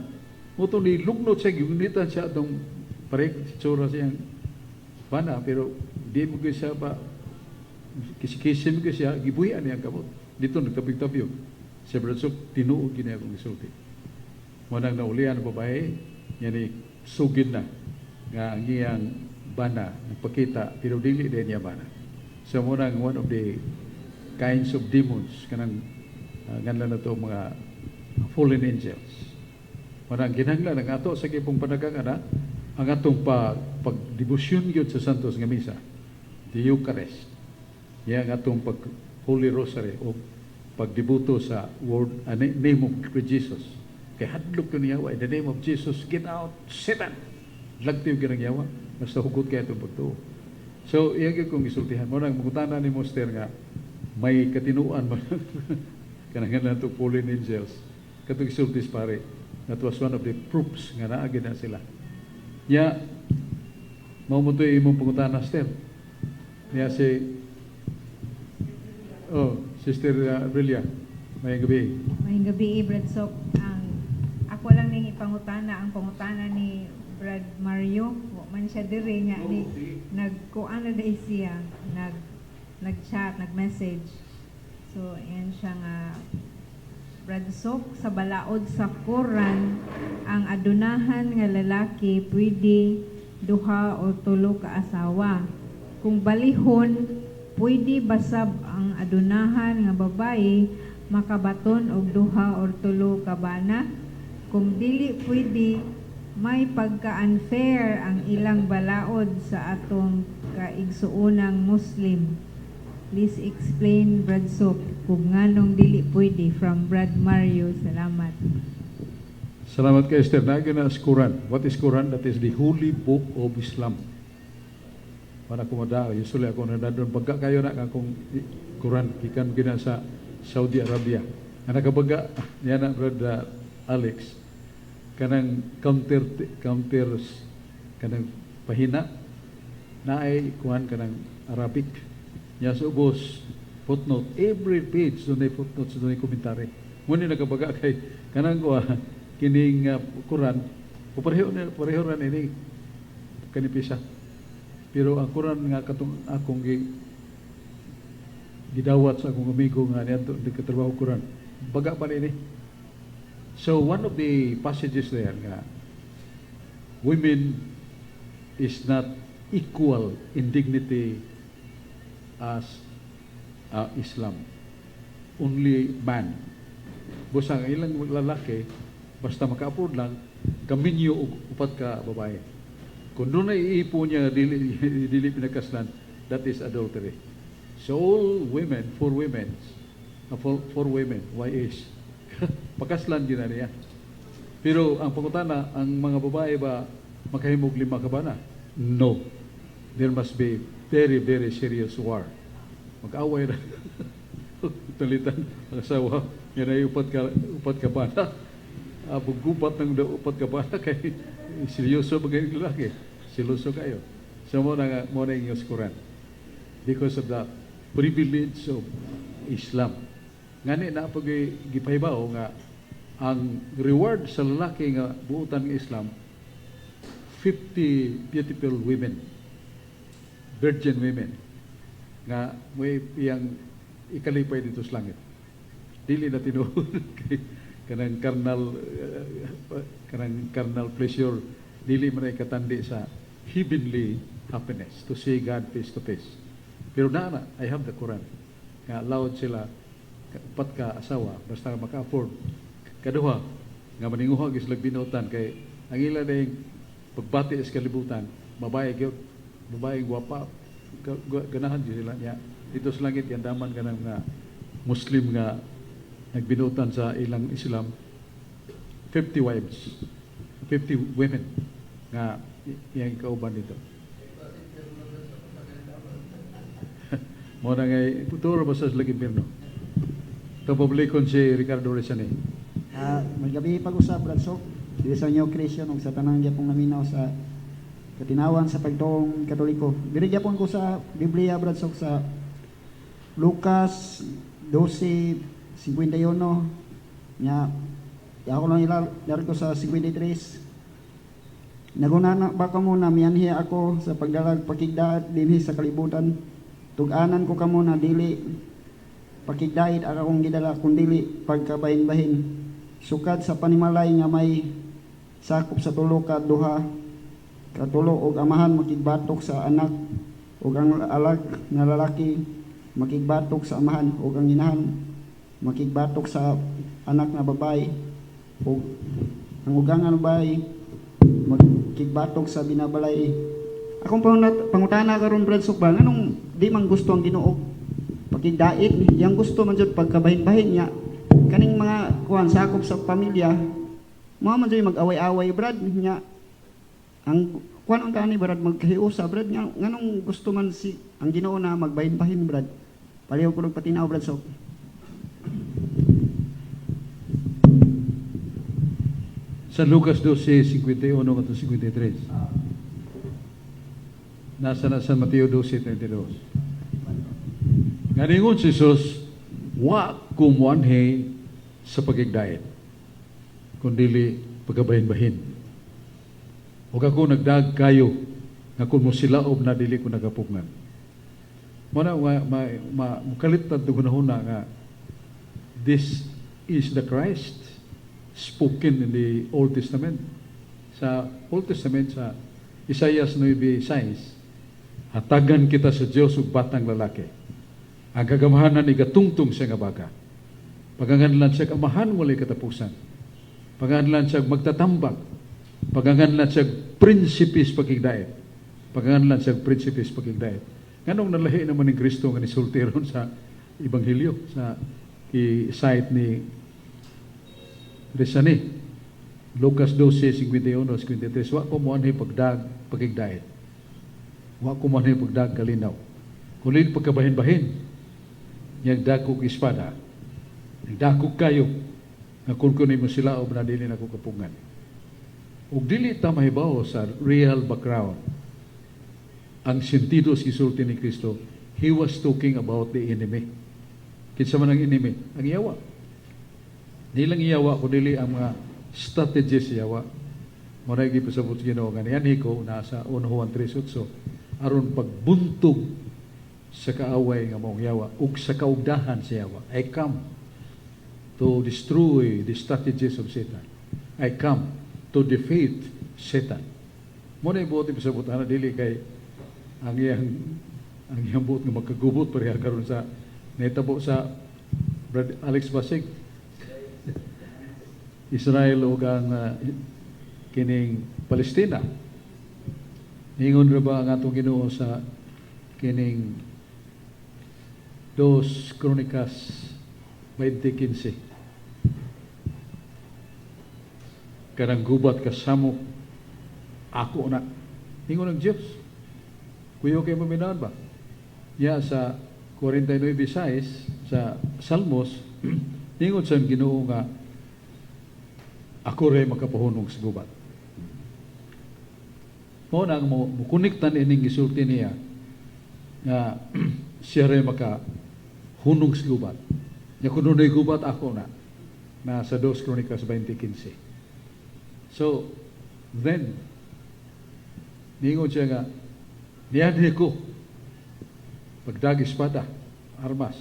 mo to ni lugnot siya gunitan siya atong parek tsura siyang bana pero di mo ko siya ba kisikisim ko siya gibuhian niya kabot dito nagtabig-tabyog siya bradsok tinuod gini akong gisulti mo nang naulian babae yan ay sugid na nga ang iyang bana nagpakita pero dili din niya bana. So muna one of the kinds of demons kanang ganlan na to mga fallen angels. Muna ang ginanglan ang ato sa kipong panagangana ang atong pagdebosyon gyud sa Santos nga Misa, the Eucharist. Yang atong pag Holy Rosary o pagdebuto sa word name of Jesus. Kaya hadlok ko niya, in the name of Jesus, get out, Satan. lagtiw girang yawa, basta hugot kaya itong pagtuo. So, iya kong isultihan mo, nang mangutana ni Monster nga, may katinuan mo kanang to fallen angels. Katong isultis pare, that was one of the proofs nga naagid na sila. Nya, maumutoy imong pangutana, Steph. Niya Sister Brilia, may gabi. Mahing gabi, Brad Sok. Ako lang ning ipangutana, ang pangutana ni Brad Mario, wa man siya diri nga ni nagkuan na dai siya, nag-chat, nag-message. So, yan siya nga Brad Sok, sa balaod sa Quran, ang adunahan nga lalaki pwede duha o tulo ka asawa. Kung balihon, pwede basab ang adunahan nga babae makabaton og duha or tulo ka bana. Kung dili pwede, may pagka-unfair ang ilang balaod sa atong kaigsuunang Muslim. Please explain, Brad Sok, kung nganong dili pwede. From Brad Mario. Salamat. Salamat kay Esther. Nagin na Quran. What is Quran? That is the holy book of Islam. Para kumada, usually ako nadadon pagka kayo na akong Quran gikan gina sa Saudi Arabia. Ana kabaga yan na Brad Alex kanang counters kanang pahina na ay kuhan kanang Arabic. Nya subos footnote every page doon ay footnotes doon ay komentary. Muna nakabaga kay kanang kuha kining Quran pareho ran ini kanipisa. Pero ang Quran nga katong akong gidawat sa akong amigo nga niya nagkatrabaho Quran. Baga pa ini. So one of the passages there nga women is not equal in dignity as Islam. Only man. Busang ilang lalaki basta maka-afford lang kaminyo upat ka babae. Kung doon ay iipo niya dili pinakaslan, that is adultery. So all women, for women, why is? Pakaslan din na niya. Pero ang pangutana, ang mga babae ba makahimog 5 ka ba na? No. There must be very, very serious war. Mag-away na. Talitan, ang asawa, yan ay upat ka ba na? Paggubat ng upat ka ba na kay seryoso bagay ng lalaki. Seryoso kayo. So mo na yung Quran. Because of the privilege of Islam. Ngani na pag gipahibaw nga ang reward sa lalaki nga buutan ng Islam 50 beautiful women, virgin women nga may iyang ikalipay dito sa langit. Dili na tinuod kay kanang carnal pleasure, dili man ay katandi sa heavenly happiness to see God face to face. Pero na I have the Quran nga allowed sila upat ka asawa basta maka-afford. Kaduha nga maninguha gis binutan kay ang ila dayong pagbati sa kalibutan babae gyud, babae gwapa ganahan gyud sila niya dito sa langit yan daman kanang nga Muslim nga nagbinutan sa ilang Islam 50 wives, 50 women nga iyang kauban dito. Mo na ngay futuro ba sa lagi pirno. Publikon si Ricardo Resane. Magabi pag-usap, Brad Sok, dito sa New Creation ug sa tanang gyapong naminaw sa katinawan sa pagtuong Katoliko. Diri gyapon ko sa Biblia, Brad Sok, sa Lucas 12:51 nya ako lang ilalaro ko sa 53. Nagunana ba ka muna miyanhi ako sa pagdalag pakigdaat dinhi sa kalibutan. Tug-anan ko kamo na dili pakigdait akong gidala kundi pagkabahin-bahin. Sukad sa panimalay nga may sakop sa tulo ka duha katulo og amahan makigbatok sa anak ug ang alag nga lalaki makigbatok sa amahan ug ang inahan makigbatok sa anak na babae ug ang ugangan babae makigbatok sa binabalay. Akong pangutana karon, Brad Sok, ba nganong di man gusto ang Ginoo pakigdait, yang gusto man jud pagkabahin-bahin niya kaning mga kuan sakop sa pamilya mo man jud mag-away-away, Brad, niya ang kuan ang kani brad magkahiusa brad nganong gusto man si ang Ginoo na magbahin-bahin brad. Paliw ko patinaw brad so. Sa Lucas 12:51 at 53. Nasa na sa Mateo 12:32. Nganingon si Jesus, wa kumuanhe sa pagigdait, kundili pagabahin-bahin. O ako nagdag kayo, nga kung mo silaob na dili ko nagapugnan. Muna, mukalitan ito hunahuna nga, this is the Christ spoken in the Old Testament. Sa Old Testament, sa Isaiah 9:6, hatagan kita sa Diyos ug batang lalaki. Ang kagamahanan ni gatungtong siya nga baga. Paganganlan siya amahan walay katapusan. Paganganlan siya magtatambag. Paganganlan siya prinsipis pagigdait. Paganganlan siya prinsipis pagigdait. Nganong nalahi naman ng Kristo nga nisultiron sa Ebanghelyo sa i-cite ni Resani. Lucas 12:51-53. Wa ko mo anhi pagdag pagigdait. Wa ko mo anhi pagdag kalinaw. Kunin pagkabahin-bahin. Yang dakog espada. Yang dakog kayo. Nga kung kunin mo sila o manadili na kukapungan. Ug dili ta mahibaw sa real background. Ang sentido sa isulti ni Kristo, He was talking about the enemy. Kinsa man ang enemy? Ang iyawa. Nilang iyawa kung dili ang mga strategies iyawa. Maray gipasabot Ginoo nga niyan ko nasa 1 Juan 3:8 aron pagbuntog sa kaaway nga mong yawa ug sa kaugdahan sa yawa. I come to destroy the strategies of Satan. I come to defeat Satan. Muna ibuot pasabot ana dili kay ang iyang buot nga magkagubot pareha karon sa netabo sa Brad Alex Basig Israel ug ang kining Palestina. Ingon ra ba ang atong Ginoo sa kining 2 Kronikas 20:15. Kanang gubat kasamo ako na. Ingon ng Diyos. Kuyo kayo maminahan ba? Ya sa 49:6 sa Salmos, ingon sa Ginoo nga ako rin makapahunong sa gubat. Mo nang mo kuniktan ining gisulti niya nga siya rin makahunong sa gubat. Ya kuno na gubat ako na sa 2 Kronikas 20:15. So then ningon siya nga niyanhi ko pagdag espada armas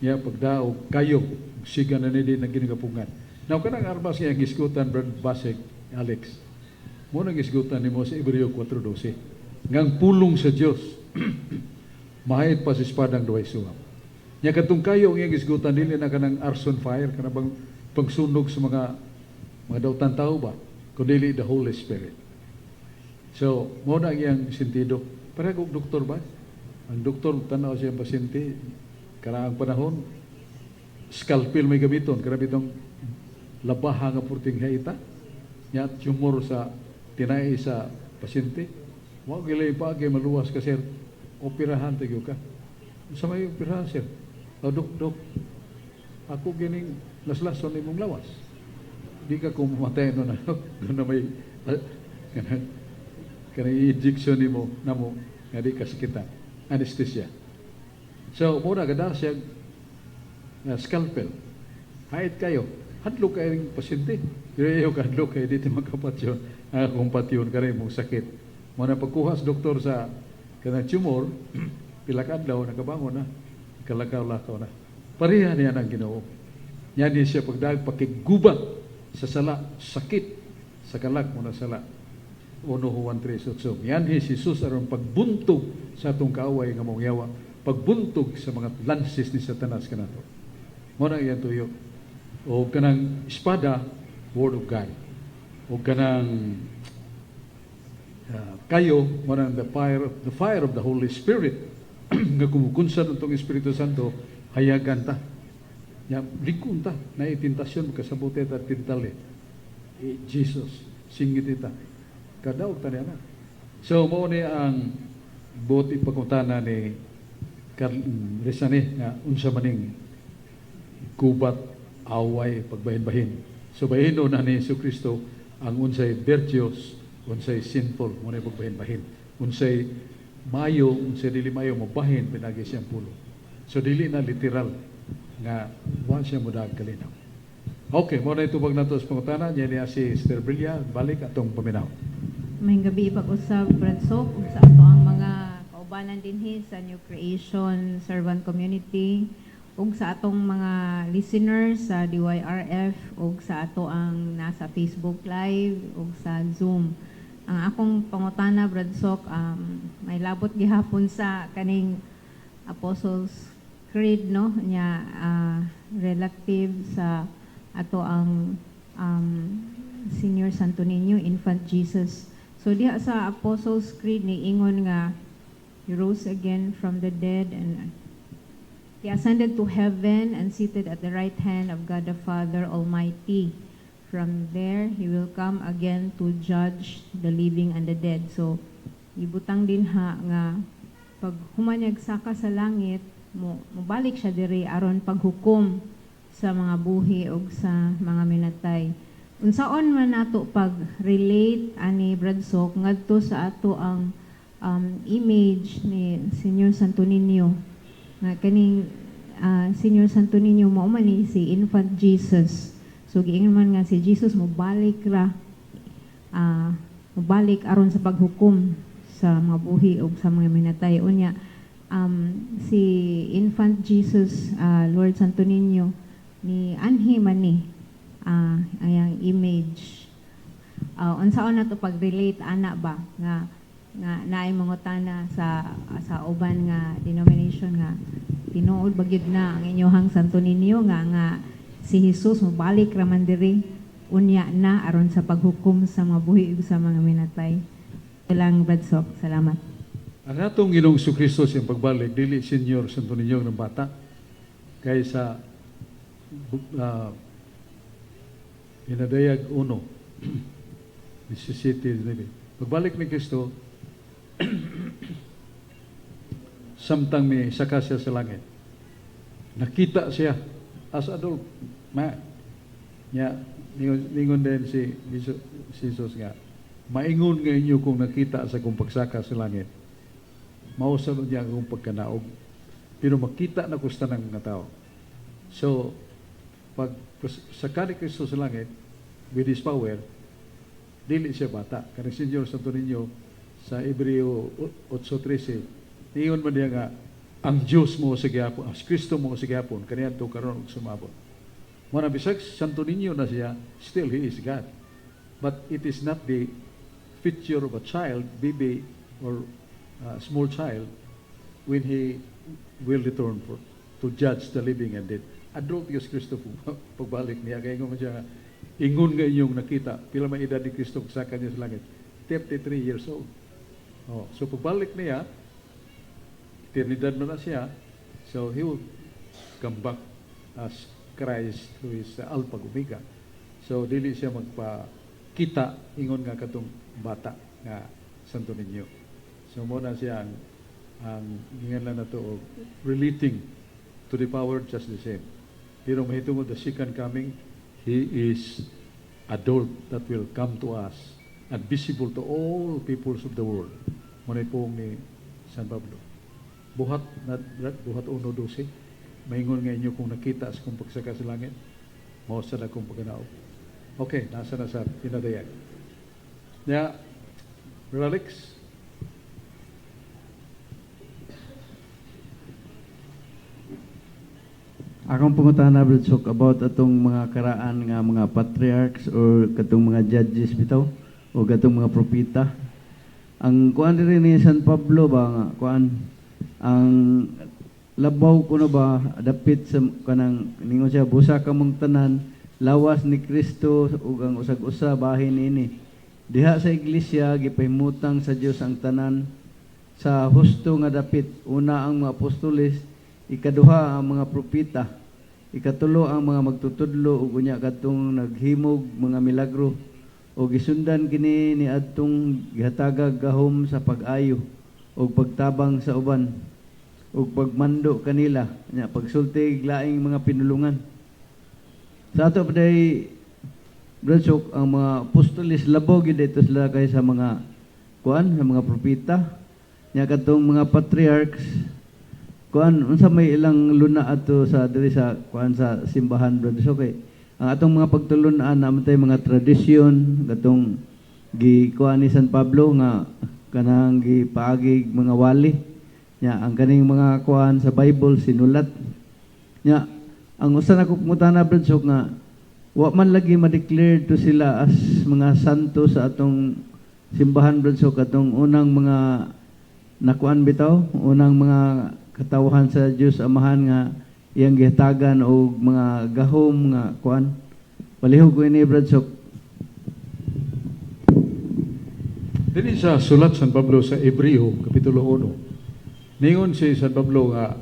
niya pagdaog kayo siga na ni din na ginagapungan. Now kanang armas nga gisgutan Brad Basek Alex mo nang gisgutan nimo sa Hebreo 4:12 ngang pulong sa Dios mahit pa sa espadang duway suwam. Nya kadtong kayo nga gisgutan dili na kanang arson fire kana bang pagsunog sa mga dautan tao ba kundi the Holy Spirit. So mo na iyang sentido para kung doktor ba ang doktor tanaw siya pasyente karaang panahon scalpel may gamiton kana bitong labaha nga purting haita nya tumor sa tinay sa pasyente wa gilay pa kay maluwas ka sir operahan tayo ka sa may operahan sir dok ako gining laslason imong lawas di ka kumatay no na na may kana injection nimo namo nga di ka sakitan anesthesia so mura gada siya scalpel hait kayo hadlok kayo ng pasyente pero ka hadlok kayo dito magkapatyon akong patyon ka rin mong sakit mo na pagkuha sa doktor sa kanang tumor pila ka adlaw nakabangon na kalakaw-lakaw na pareha niya ang Ginoo yan din siya pagdag pakigubat sa sala sakit sa kalag mo na sala 1 Juan 3:8 yan si Jesus aron pagbuntog sa atong kaaway nga mong yawa pagbuntog sa mga lances ni Satanas kanato mo na yan tuyo o kanang espada word of God o kanang kayo mo na the fire of the Holy Spirit nga kumukunsan itong Espiritu Santo hayagan ta ya likun ta na itintasyon kasabuti at tintali Jesus singit ita Kadaog tani ana. So mo ni ang buti pagkuntana ni Rizani nga unsa maning gubat away pagbahin-bahin. So bahino na ni Jesucristo ang unsay virtuous, unsay sinful mo ni pagbahin-bahin. Unsay mayo, unsay dili mayo mabahin pinagi siyang pulo. So dili na literal nga wa siya mudag kalinaw. Okay, mo na itubag nato sa pangutana niya si Sister Brillia balik atong paminaw. May gabi pag-usab, Brad Sok, ug sa ato ang mga kaubanan dinhi sa New Creation Servant Community, ug sa atong mga listeners sa DYRF, ug sa ato ang nasa Facebook Live, ug sa Zoom. Ang akong pangutana, Brad Sok, may labot gihapon sa kaning Apostles Creed, no? Nya, relative sa ato ang Senior Santo Niño, Infant Jesus. So diha sa Apostles' Creed ni ingon nga he rose again from the dead and he ascended to heaven and seated at the right hand of God the Father Almighty. From there he will come again to judge the living and the dead. So ibutang din ha nga pag humanyag saka sa langit mobalik siya diri aron paghukom sa mga buhi ug sa mga minatay. Unsaon man nato pag-relate ani Brad Sok ngadto sa ato ang image ni Senior Santo Niño nga kaning Senior Santo Niño mao man ni si Infant Jesus. So giingon man nga si Jesus mobalik aron sa paghukom sa mga buhi ug sa mga minatay. Unya si Infant Jesus, Lord Santo Niño ni anhi man ni ayang image. Unsaon nato pag-relate ana ba nga naay mangutana sa uban nga denomination nga tinuod bagyod na ang inyohang Santo Niño nga si Jesus mobalik ra man diri unya na aron sa paghukom sa mga buhi ug sa mga minatay. Lang Brad Sok, salamat. Ang atong Ginoong Jesucristo siyang pagbalik dili Senior Santo Niño ng bata kaysa Inadayag 1 17. Pagbalik ni Kristo samtang may saka siya sa langit nakita siya as adult ningon din si Jesus nga maingon nga inyo kung nakita sa kung pagsaka sa langit mausunod niya akong pagkanaog pero makita na kusta ng mga tao. So pag saka ni Kristo sa langit with His power, dili siya bata. Kanang Senior Santo Niño sa Hebreo 8:13, niyon man niya nga, ang Diyos mo sa gihapon, ang Kristo mo sa gihapon, kaniyan to karon og sumabot. Muna bisag Santo Niño na siya, still He is God. But it is not the feature of a child, baby or small child, when He will return to judge the living and dead. Adult Diyos Kristo po, pagbalik niya, kaya nga siya nga, ingon nga inyong nakita, pila may edad ni Kristo sa kanya sa langit, 33 years old. So pagbalik niya, eternidad na siya, so He will come back as Christ who is Alpha Omega. So dili siya magpakita, ingon nga katong bata nga Santo Niño. So muna siya ang gingan na to relating to the power just the same. Pero mahitungod the second coming, He is adult that will come to us and visible to all peoples of the world. Muna pong ni San Pablo. Buhat 1:12, maingon nga inyo kung nakita sa kung pagsaka sa langit, mausa na kung pagkanaog. Okay, nasa na sa pinadayag. Yeah, Brother Alex. Akong pangutana Brad Sok about atong mga karaan nga mga patriarchs or katong mga judges bitaw o katong mga propeta. Ang kuan diri ni San Pablo ba nga kuan ang labaw kuno ba dapit sa kanang ningon siya busa ka mong tanan lawas ni Kristo ug ang usag-usa bahin ini. Diha sa iglesia gipahimutang sa Dios ang tanan sa husto nga dapit. Una ang mga apostoles, ikaduha ang mga propeta, ikatulo ang mga magtutudlo ug unya kadtong naghimog mga milagro, o gisundan kini ni adtong gihatagag gahom sa pag-ayo o pagtabang sa uban o pagmando kanila nya pagsulti laing mga pinulungan. Sa ato pa day Bradsok, ang mga apostolis labo gid dito sila kay sa mga kuan, sa mga propeta. Nya kadtong mga patriarchs kuan unsa may ilang luna ato sa diri sa kuan sa simbahan Bradsok kay ang atong mga pagtulun-an naman tay mga tradisyon katong gi kuan ni San Pablo nga kanang gipaagi mga wali nya ang kaning mga kuan sa Bible sinulat nya ang usa na kumutana Bradsok nga wa man lagi ma-declare to sila as mga santo sa atong simbahan Bradsok atong unang mga nakuan bitaw unang mga katawhan sa Dios Amahan nga iyang gihatagan og mga gahom nga kuan palihog ko ini Bradsok. Dili sa sulat San Pablo sa Hebreo kapitulo 1. Ningon si San Pablo nga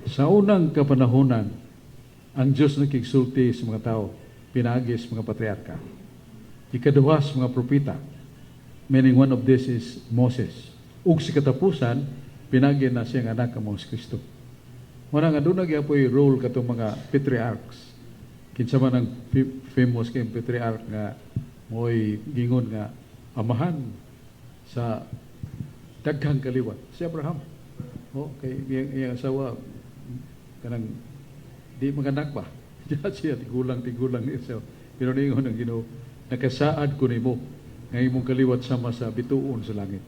sa unang kapanahonan ang Diyos nakigsulti sa mga tao, pinagis mga patriarka. Ikaduha sa mga propeta, meaning one of this is Moses. Ug sa katapusan, pinagi na siyang anak ang mga Kristo. Muna nga doon nagyapoy role katong mga patriarchs. Kinsa man ang famous kayong patriarch nga mo'y gingon nga amahan sa daghang kaliwat. Si Abraham. Kay iyang asawa kanang di maganak ba? Diya siya tigulang siya. Pero ningon ang Ginoo, nakasaad ko nimo nga imong kaliwat sama sa bituon sa langit.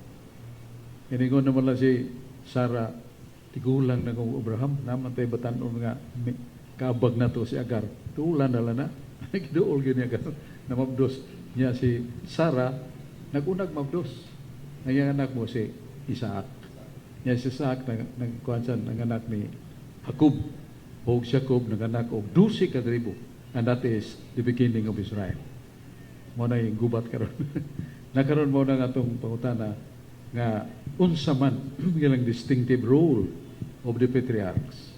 Iningon naman lang si Sarah, tigulang na kong Abraham, naman tayo batanon nga kaabag na to si Agar. Tuulan na lang na. Nagdool gini Agar. Namabdos niya si Sarah, nagunag mabdos. Ang anak mo si Isaac. Niya si Isaac, nagkuhansan ng anak ni Jacob. O Jacob, nag-anak og 12 ka tribo. And that is the beginning of Israel. Mo na yung gubat karon. Nakaroon mo na nga itong pangutana nga unsa man ilang distinctive role of the patriarchs.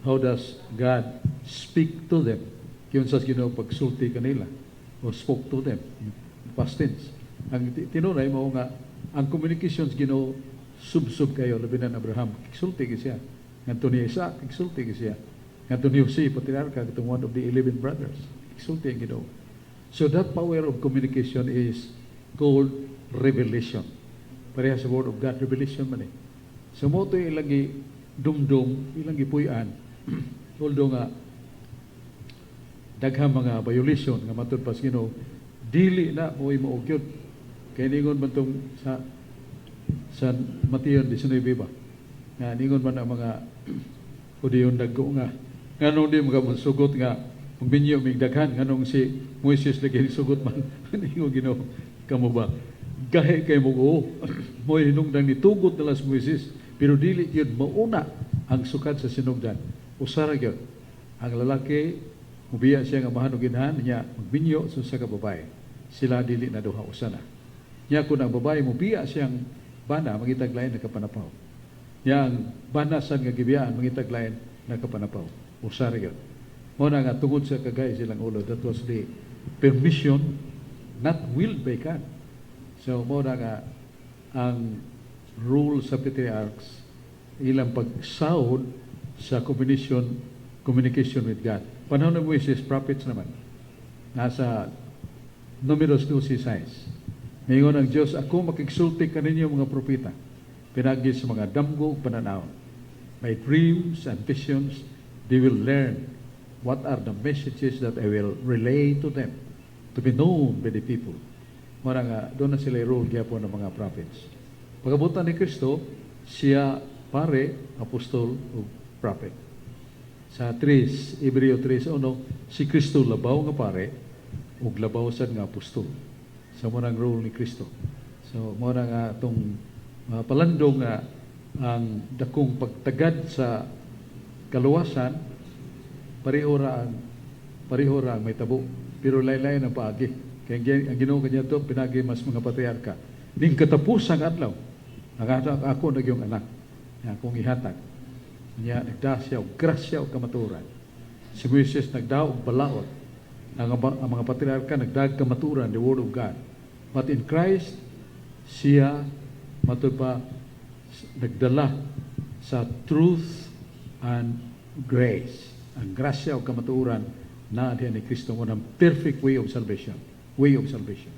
How does God speak to them? Kung sa Ginoo pagsulti kanila o spoke to them past tense. Ang tinunay mo nga ang communications Ginoo sub kayo labi na Abraham sulti siya ngadto ni Isaac sulti siya ngadto ni Jose patriarka katong one of the 11 brothers sulti ang Ginoo. So that power of communication is called revelation. Pareha sa word of God, revelation man eh. So mo ito ilang dumdum, ilang gipuy-an, although nga daghang mga violation nga matod pas Ginoo, dili na mo'y maugyod. Kaya ningon man itong sa Mateo 19 ba? Nga ningon man ang mga Hudiyon dagko nga. Nganong di mga sugot nga, kung binyo may daghan, nganong si Moises lagi sugot man, ningon Ginoo, kamo ba? Gahe kay mo mo hinungdan ni tugot na las Moises, pero dili yun mauna ang sukat sa sinugdan. Usara yun. Ang lalaki, mubiya siya nga mahanog inhan, niya magbinyo sa kababae. Sila dili na duha usana. Niya kung ang babae mubiya siyang bana, mangitaglayan na kapanapaw. Niya ang banasan nga gibiyaan, mangitaglayan na kapanapaw. Usara yun. Muna nga tungod sa kagay silang ulo, that was the permission, not willed by God. So, muna nga, ang rule sa patriarchs, ilang pagsahod sa communication with God. Panahon ng Moises, prophets naman. Nasa Numeros 2:6. Ngayon ang Diyos, ako makigsulti kaninyo mga propeta. Pinagi sa mga damgo pananaw. By dreams and visions, they will learn what are the messages that I will relay to them to be known by the people. Mara nga, doon na sila i-rule gyapon ng mga prophets. Pagkabutan ni Kristo, siya pare, apostol, o prophet. Sa Hebreo 3:1, si Kristo labaw nga pare, o labaw sad nga apostol. Sa munang role ni Kristo. So, muna nga itong palandong nga ang dakong pagtagad sa kaluwasan, pareho ra ang may tabo. Pero laylay ang paagi. Kaya ang Ginoo kanya ito, pinagi mas mga patriarka. Ning katapusang adlaw, ako nagyong anak, akong ihatag. Niya, nagda siya o grasya o kamaturan. Si Moises nagda og balaot. Ang mga patriarka nagdag kamaturan the Word of God. But in Christ, siya matud pa nagdala sa truth and grace. Ang grasya o kamaturan na diha ni Kristo mo ng perfect way of salvation. Way of salvation.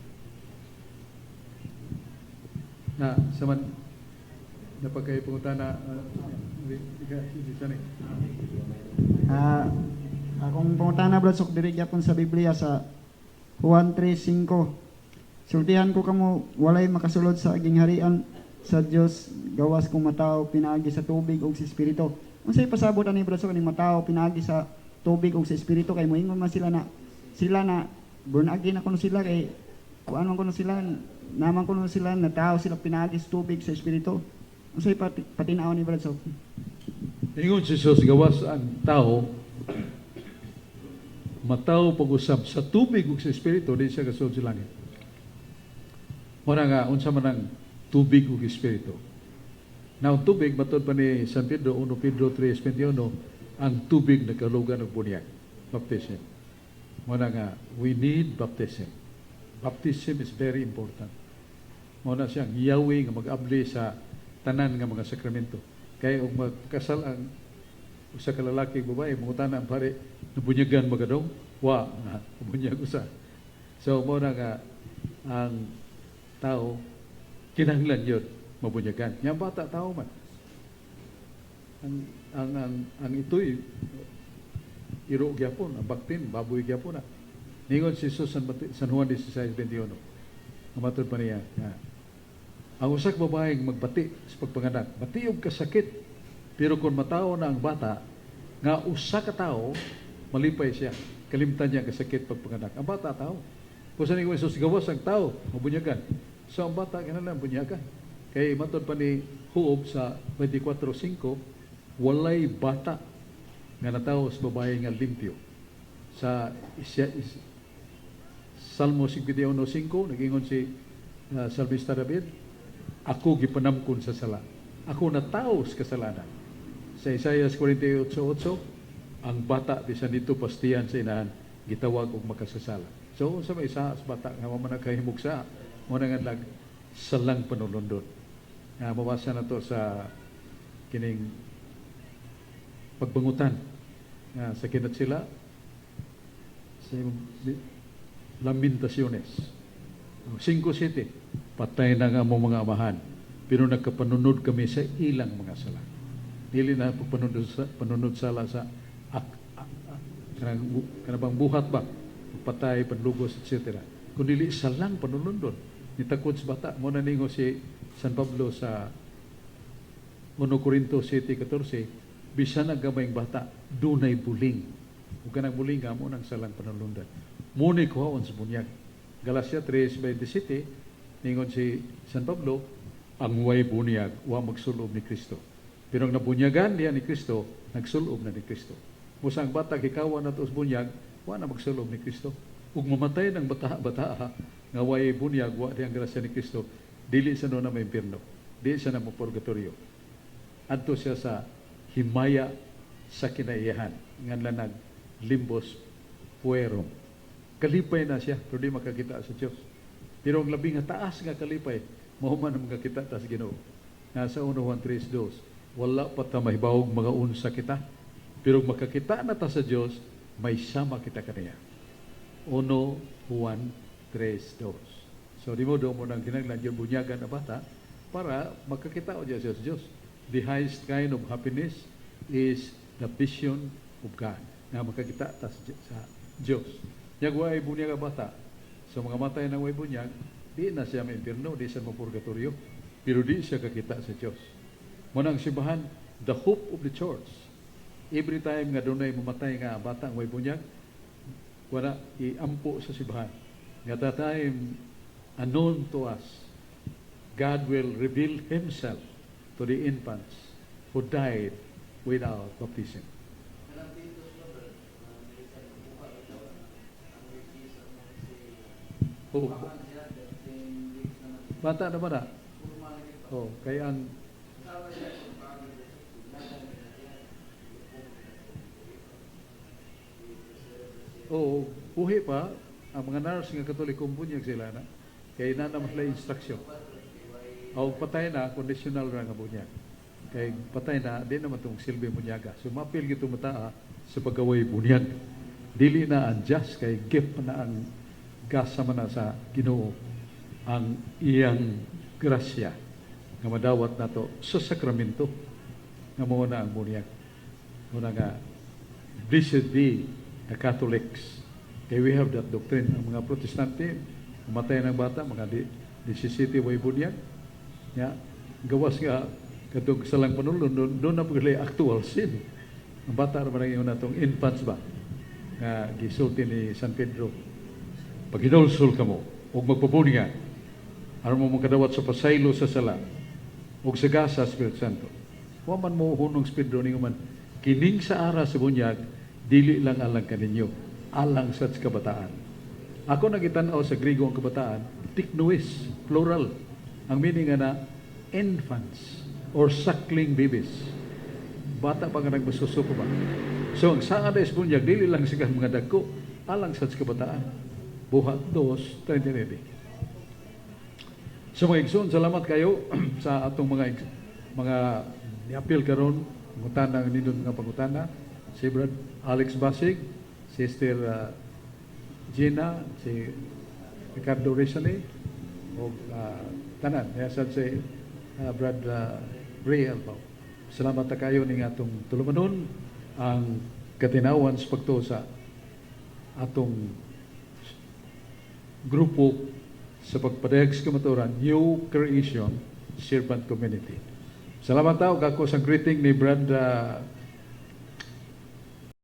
Na saman napagkay pangutana Akong pangutana brad sok diri gyapon sa Biblia sa Juan 3:5. Sultihan ko kamo walay makasulod sa aging harian sa Dios gawas kung mataw pinaagi sa tubig ug sa espiritu. Unsay pasabot ani brad sok ning mataw pinaagi sa tubig ug sa espiritu kay moingon man sila na born again na kuno sila kay kuan man kuno sila naman kuno sila na tao sila pinaagi sa tubig sa espiritu. Unsay patinaw ni brad sok? Ingon si Jesus gawas ang tao mataw pag-usab sa tubig ug sa espiritu di siya kasud sa langit. Mura nga unsa man ang tubig ug espiritu. Now tubig matud pa ni San Pedro 1 Pedro 3:21 ang tubig nagkalugan og bunyag. Baptism. Mura nga we need baptism. Baptism is very important. Muna siyang yawi nga mag-abli sa tanan nga mga sakramento. Kaya og magkasal ang usa ka lalaki ug babae mangutana ang pare nabunyagan magadong wa na bunyag usa. So mo na nga ang tao kinahanglan yun mabunyagan. Yang bata tao man. Ang ito'y iro gyapon, ang baktin baboy gyapon na. Ningon si Jesus San Juan 16:21. Mamatod pa niya. Ang usak babaeng magbati sa pagpanganak, bati og kasakit. Pero kung matao na ang bata, nga usa ka tao, malipay siya. Kalimtan niya kasakit pagpanganak. Ang bata tao. Kung saan ni Jesus gawas ang tao, mabunyagan. So ang bata kinahanglan bunyagan. Kay matod pa ni Huob sa 24:5, walay bata nga natawo sa babae nga limpyo. Sa Salmo 51:5 nagingon si Salmista David, ako gipanamkon sa sala. Ako natawo sa kasalanan. Sa Isaiah 48:8, ang bata bisan dito pastiyan sa inahan gitawag og makasasala. So sa may isa sa bata nga mo man kahimog sa mo nga lag salang panulundon. Mabasa na to sa kining pagbangutan sa kinat sila sa Lamentaciones 5:7, patay na nga mo mga amahan pero nagkapanunod kami sa ilang mga sala. Dili na panunod sala sa kanabang buhat ba patay, panlugos, etc. Kung dili salang panunundon nitakod sa bata. Mo na ningo si San Pablo sa 1 Corinto 7:14, bisan ang gamayng bata dunay buling. Ug kanang buling nga mo nang salang panulundan. Muni kuhaon sa bunyag. Galacia 3:27 ningon si San Pablo, ang way bunyag wa magsulob ni Kristo. Pero ang nabunyagan niya ni Kristo, nagsulob na ni Kristo. Musang bata gikawan nato sa bunyag, wa na magsulob ni Kristo. Ug mamatay ng bata nga way bunyag wa di ang grasya ni Kristo, dili sa no na may impierno. Dili siya na mo purgatorio. Adto siya sa himaya sa kinaiyahan nganlan nag limbos puerum. Kalipay na siya pero di makakita sa Dios. Pero ang labing taas nga kalipay mao man ang makakita ta sa Ginoo. Nasa 1 Juan 3:2, wala pa ta mahibawog mga unsa kita pero makakita na ta sa Dios may sama kita kaniya. 1 Juan 3:2. So di mo do mo nang kinahanglan yung bunyagan na bata para makakita o Diyos sa Diyos. The highest kind of happiness is the vision of God. Na makakita ta sa Diyos. Yang way bunyag ang bata. So mga matay ng way bunyag, di na siya may impierno, di siya mapurgatorio, pero di siya kakita sa Diyos. Munang simbahan, the hope of the church. Every time nga doon ay mamatay nga bata ang way bunyag, wala iampo sa simbahan. Nga that time, unknown to us, God will reveal Himself to the infants who died without baptism. Oh, bata na ba na? Oh, kaya ang buhi pa, ang mga nurse nga katolikong bunyag sila na, kaya na naman sila instruction. O patay na, conditional ra nga bunyag. Kaya patay na, di naman itong silbi bunyaga. So mapil gito mataa sa pagaway bunyag. Dili na unjust, kay gift na ang gasa man na sa Ginoo ang iyang grasya nga madawat nato sa sakramento nga mao na ang bunyag. Muna nga, blessed be the Catholics. Kaya we have that doctrine. Ang mga Protestante, matay ng bata, mga 17 way bunyag. Ya, gawas nga, katong salang panulon, doon na pagkali actual sin. Ang bata naman ang na itong infants ba? Nga gisulti ni San Pedro. Pag hinulsul ka mo, huwag magpabuningan, aron mo makadawat sa pasaylo sa sala, huwag sa gasa, Espiritu Santo. Huwag man mo hunong Espiritu ni man, kining sa ara sa bunyag, dili lang alang kaninyo, alang sa kabataan. Ako nagitanaw sa Grigo ang kabataan, tiknuis, plural. Ang meaning na infants or suckling babies. Bata pa nga nagmasusuko ba? So, ang saan na bunyag, dili lang siya mga dagko, alang sa kabataan. Buhat 2:29. So mga igsoon, salamat kayo sa atong mga niapil karon, pangutana ng nindot nga pangutana. Si Brad Alex Basig, Sister Gina, si Ricardo Rizale, o tanan, yasad si Brad Ray Alpao. Salamat na kayo ning atong tulumanon ang katinawan sa pagtuo sa atong grupo sa pagpadayag sa kamaturan, New Creation Servant Community. Salamat tao, kako sa greeting ni Brad